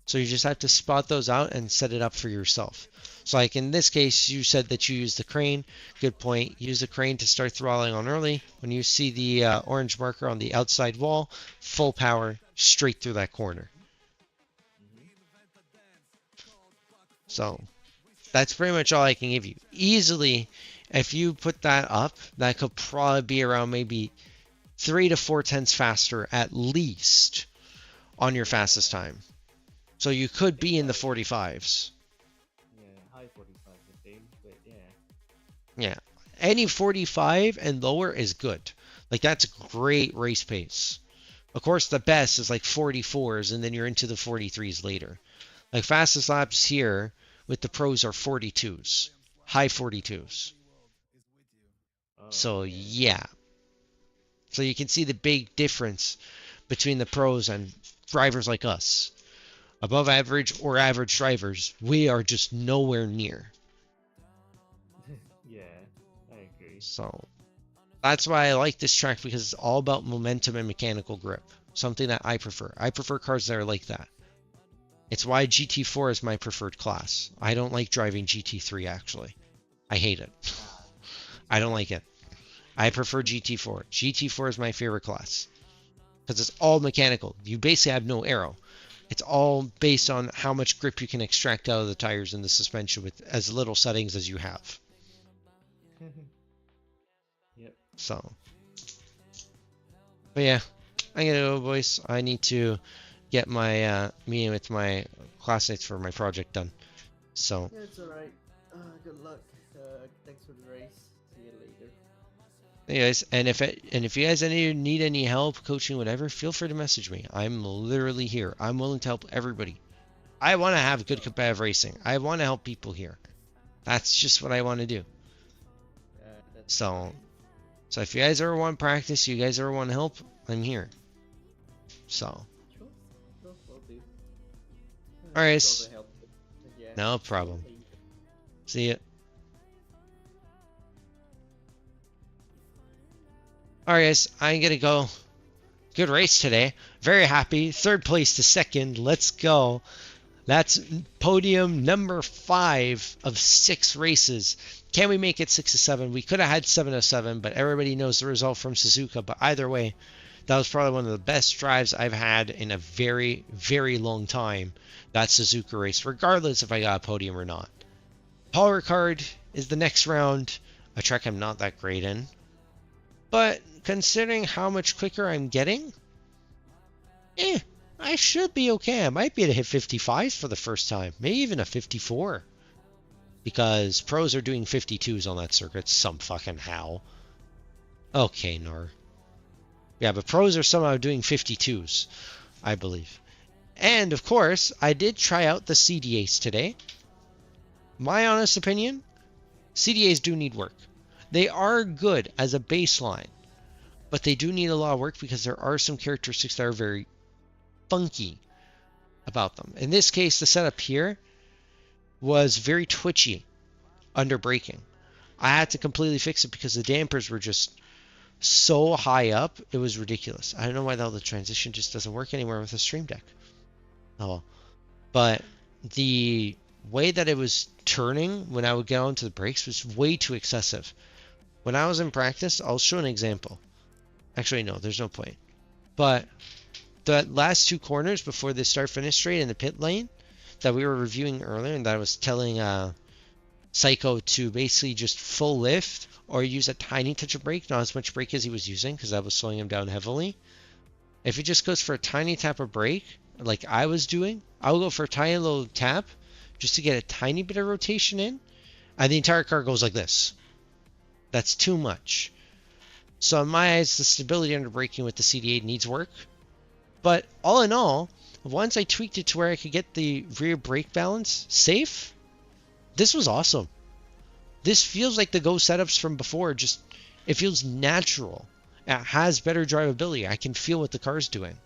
So you just have to spot those out and set it up for yourself. So like in this case, you said that you use the crane. Good point. Use the crane to start throttling on early. When you see the orange marker on the outside wall, full power straight through that corner. So that's pretty much all I can give you. Easily, if you put that up, that could probably be around maybe 3 to 4 tenths faster at least on your fastest time. So you could be in the 45s. yeah, high 45s I think, but yeah. Yeah. Any 45 and lower is good. Like that's great race pace. Of course, the best is like 44s and then you're into the 43s later. Like fastest laps here with the pros are 42s. High 42s. So yeah. So you can see the big difference between the pros and drivers like us. Above average or average drivers, we are just nowhere near. Yeah, I agree. So that's why I like this track, because it's all about momentum and mechanical grip. Something that I prefer. I prefer cars that are like that. It's why GT4 is my preferred class. I don't like driving GT3 actually. I hate it. I don't like it. I prefer GT4. GT4 is my favorite class. Because it's all mechanical. You basically have no aero. It's all based on how much grip you can extract out of the tires and the suspension with as little settings as you have. Yep. So, but yeah, I'm gonna go, boys. I need to get my meeting with my classmates for my project done. So, Yeah, it's alright. Good luck. Thanks for the race. See you later. hey guys, and if you guys need any help, coaching, whatever, feel free to message me. I'm literally here. I'm willing to help everybody. I want to have good competitive racing. I want to help people here. That's just what I want to do. So if you guys ever want practice, you guys ever want help, I'm here. So. Sure, will do. Alright. Thanks for all the help. Yeah. No problem. See ya. Alright guys, I'm gonna go. Good race today. Very happy. 3rd place to 2nd. Let's go. That's podium number 5 of 6 races. Can we make it 6 to 7? We could have had 7 to 7, but everybody knows the result from Suzuka. But either way, that was probably one of the best drives I've had in a very, very long time. That Suzuka race, regardless if I got a podium or not. Paul Ricard is the next round. A track I'm not that great in. But considering how much quicker I'm getting, I should be okay. I might be able to hit 55 for the first time. Maybe even a 54. Because pros are doing 52s on that circuit some fucking how. Okay, Nar. Yeah, but pros are somehow doing 52s, I believe. And, of course, I did try out the CDAs today. My honest opinion, CDAs do need work. They are good as a baseline, but they do need a lot of work because there are some characteristics that are very funky about them. In this case, the setup here was very twitchy under braking. I had to completely fix it because the dampers were just so high up, it was ridiculous. I don't know why the transition just doesn't work anymore with the Stream Deck. Oh well. But the way that it was turning when I would get onto the brakes was way too excessive. When I was in practice, I'll show an example. Actually, no, there's no point. But the last 2 corners before the start-finish straight in the pit lane that we were reviewing earlier, and that I was telling Psycho to basically just full lift or use a tiny touch of brake, not as much brake as he was using because I was slowing him down heavily. If he just goes for a tiny tap of brake, like I was doing, I will go for a tiny little tap just to get a tiny bit of rotation in, and the entire car goes like this. That's too much. So in my eyes, the stability under braking with the CD8 needs work. But all in all, once I tweaked it to where I could get the rear brake balance safe, this was awesome. This feels like the Go setups from before. Just, it feels natural. It has better drivability. I can feel what the car's doing.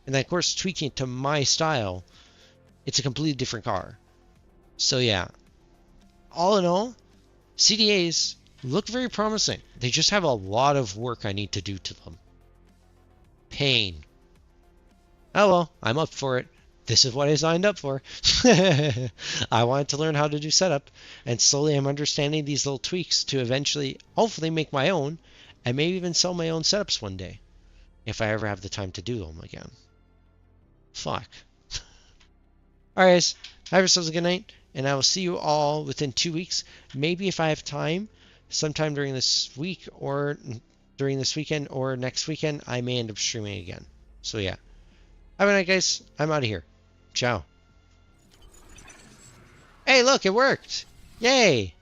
And then, of course, tweaking it to my style, it's a completely different car. So yeah, all in all, CDAs look very promising. They just have a lot of work I need to do to them. Pain. Oh well, I'm up for it. This is what I signed up for. I wanted to learn how to do setup, and slowly I'm understanding these little tweaks to eventually, hopefully, make my own, and maybe even sell my own setups one day, if I ever have the time to do them again. Fuck. Alright guys, have yourselves a good night, and I will see you all within 2 weeks. Maybe if I have time, sometime during this week, or during this weekend, or next weekend, I may end up streaming again. So yeah. Have a night, guys. I'm out of here. Ciao. Hey, look, it worked! Yay!